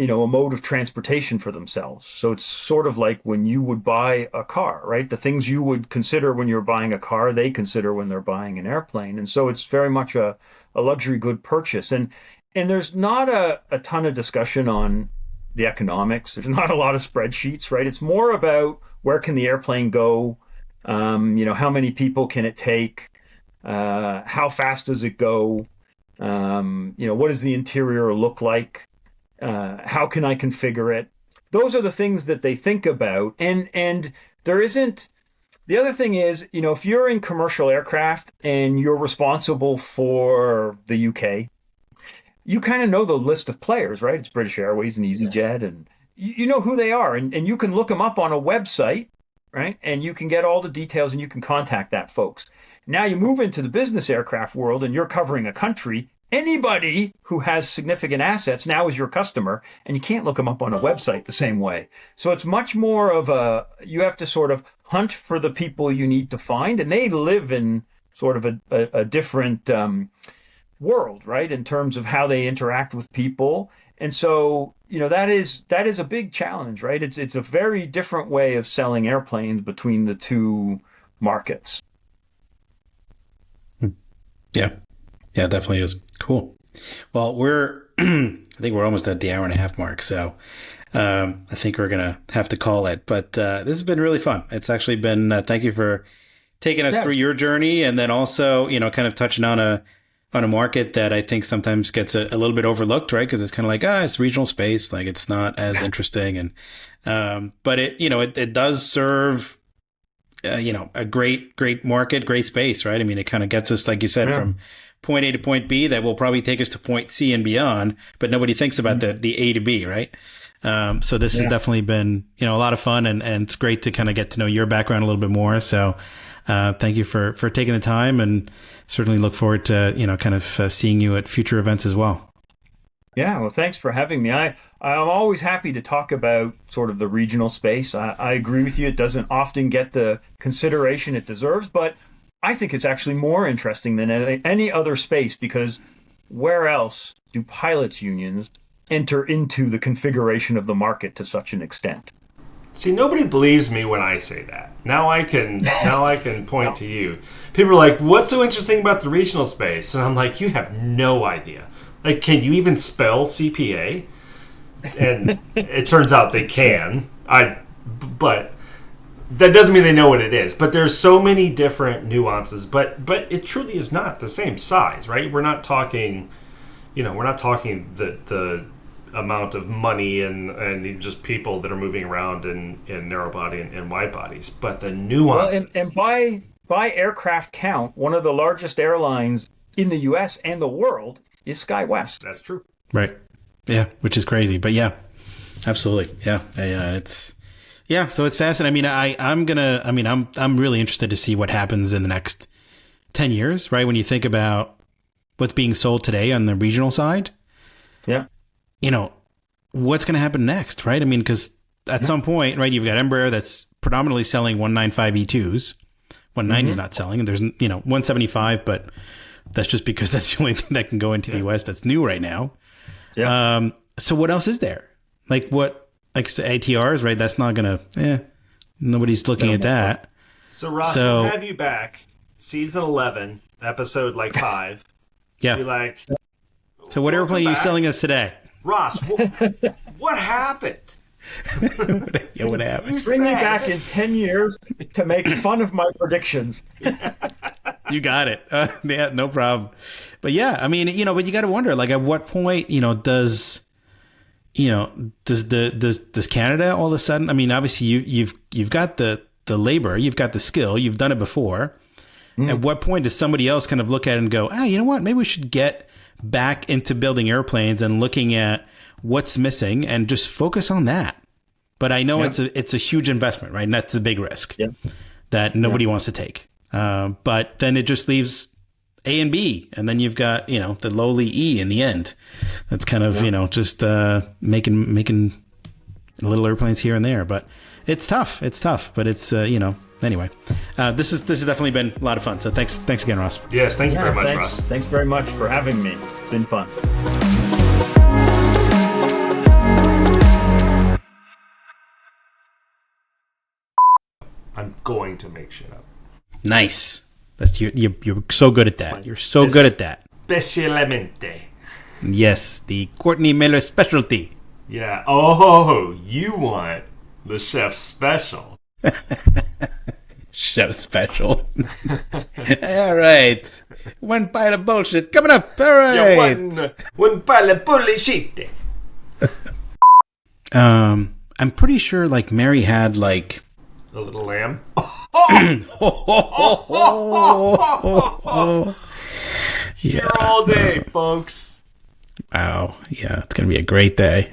A: mode of transportation for themselves. So it's sort of like when you would buy a car, right? The things you would consider when you're buying a car, they consider when they're buying an airplane. And so it's very much a luxury good purchase. And there's not a ton of discussion on the economics. There's not a lot of spreadsheets, right? It's more about where can the airplane go? How many people can it take? How fast does it go? What does the interior look like? How can I configure it? Those are the things that they think about. And there isn't, the other thing is, if you're in commercial aircraft and you're responsible for the UK, you kind of know the list of players, right? It's British Airways and EasyJet, and you know who they are, and you can look them up on a website, right? And you can get all the details and you can contact that folks. Now you move into the business aircraft world and you're covering a country. Anybody who has significant assets now is your customer, and you can't look them up on a website the same way. So it's much more of you have to sort of hunt for the people you need to find, and they live in sort of a different world, right, in terms of how they interact with people. And so, that is a big challenge, right? It's a very different way of selling airplanes between the two markets.
C: Yeah. Yeah, it definitely is. Cool. Well, I think we're almost at the hour and a half mark. So I think we're going to have to call it. But this has been really fun. It's actually been, thank you for taking us through your journey. And then also, kind of touching on a market that I think sometimes gets a little bit overlooked, right? Because it's kind of like, it's regional space. Like it's not as interesting. And, but it does serve, a great market, great space, right? I mean, it kind of gets us, like you said, from point A to point B that will probably take us to point C and beyond, but nobody thinks about the A to B, right? So this has definitely been, a lot of fun, and it's great to kind of get to know your background a little bit more. So thank you for taking the time, and certainly look forward to, kind of seeing you at future events as well.
A: Yeah, well, thanks for having me. I'm always happy to talk about sort of the regional space. I agree with you. It doesn't often get the consideration it deserves, but I think it's actually more interesting than any other space, because where else do pilots' unions enter into the configuration of the market to such an extent?
D: See, nobody believes me when I say that. Now I can point to you. People are like, "What's so interesting about the regional space?" And I'm like, "You have no idea. Like, can you even spell CPA?" And it turns out they can. But that doesn't mean they know what it is. But there's so many different nuances. But it truly is not the same size, right? We're not talking, the amount of money and just people that are moving around in narrow body and wide bodies, but the nuances.
A: Well, and by aircraft count, one of the largest airlines in the U.S. and the world is SkyWest.
D: That's true.
C: Right. Yeah, which is crazy, but yeah, absolutely. Yeah, it's. Yeah, so it's fascinating. I mean, I'm really interested to see what happens in the next 10 years, right? When you think about what's being sold today on the regional side.
A: Yeah.
C: what's going to happen next, right? I mean, because at some point, right, you've got Embraer that's predominantly selling 195 E2s. 190 is not selling, and there's 175, but that's just because that's the only thing that can go into the US that's new right now. Yeah. So what else is there? Like ATRs, right? That's not gonna. Nobody's looking at that.
D: So Ross, we'll have you back, season 11, episode 5.
C: Yeah.
D: Be like,
C: so what airplane are you selling us today,
D: Ross? What happened?
C: What happened?
A: Bring me back in 10 years to make fun of my predictions.
C: You got it. Yeah, no problem. But yeah, I mean, but you got to wonder, like, at what point, does Canada all of a sudden? I mean, obviously, you've got the labor, you've got the skill, you've done it before. At what point does somebody else kind of look at it and go, you know what? Maybe we should get back into building airplanes and looking at what's missing and just focus on that. But I know it's a huge investment, right? And that's a big risk that nobody wants to take. But then it just leaves A and B, and then you've got the lowly E in the end. That's kind of just making little airplanes here and there. But it's tough. But it's anyway. This has definitely been a lot of fun. So thanks again, Ross.
D: Yes, thank you very much, Ross.
A: Thanks very much for having me. It's been fun.
D: I'm going to make shit up.
C: Nice. That's you're so good at that. You're so good at that.
D: Specialmente.
C: Yes, the Courtney Miller specialty.
D: Yeah. Oh, you want the chef special.
C: Chef special. All right. One pile of bullshit coming up. All right.
D: Yeah, one pile of bullshit.
C: I'm pretty sure Mary had
D: a little lamb. Here all day, folks.
C: Wow. Yeah, it's going to be a great day.